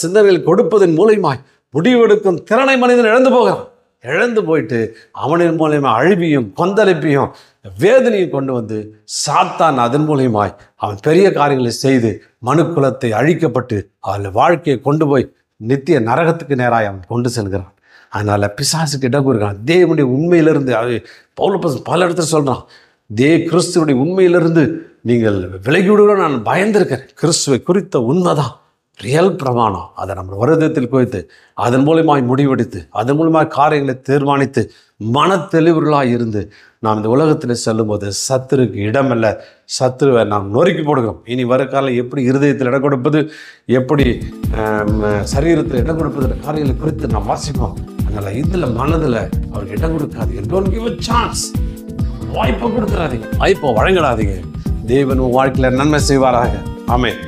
சிந்தனைகள் கொடுப்பதன் மூலமாய் முடிவெடுக்கும் திறனை மனிதன் இழந்து போயிட்டு அவனின் மூலயமா அழிவையும் கொந்தளிப்பையும் வேதனையும் கொண்டு வந்து சாத்தான் அதன் மூலயமாய் அவன் பெரிய காரியங்களை செய்து மனுக்குலத்தை அழிக்கப்பட்டு அவள் வாழ்க்கையை கொண்டு போய் நித்திய நரகத்துக்கு நேராக அவன் கொண்டு செல்கிறான். அதனால் பிசாசுக்கு இடம் கொடுக்கிறான். தேவனுடைய உண்மையிலிருந்து, அது பவுல் பல இடத்துல சொல்கிறான், கிறிஸ்துவனுடைய உண்மையிலிருந்து நீங்கள் விலகி விடுவோம், நான் பயந்திருக்கிறேன். கிறிஸ்துவை குறித்த உண்மைதான் ரியல் பிரமாணம். அதை நம்ம வருடத்தில் குறித்து அதன் மூலமாய் முடிவெடுத்து அதன் மூலமாக காரியங்களை தீர்மானித்து மன தெளிவுகளாக இருந்து நாம் இந்த உலகத்தில் செல்லும்போது சத்துருக்கு இடமல்ல, சத்துருவை நாம் நொறுக்கி போடுகிறோம். இனி வர காலம் எப்படி இருதயத்தில் இடம் கொடுப்பது, எப்படி சரீரத்தில் இடம் கொடுப்பது காரியங்களை குறித்து நாம் வாசிப்போம். அதனால் இதில் மனதில் அவருக்கு இடம் கொடுக்காதீங்க. Don't give a chance. வாய்ப்பை கொடுத்துடாதீங்க, வாய்ப்பை வழங்கிடாதீங்க. தேவன் வாழ்க்கையில் நன்மை செய்வாராக. ஆமென்.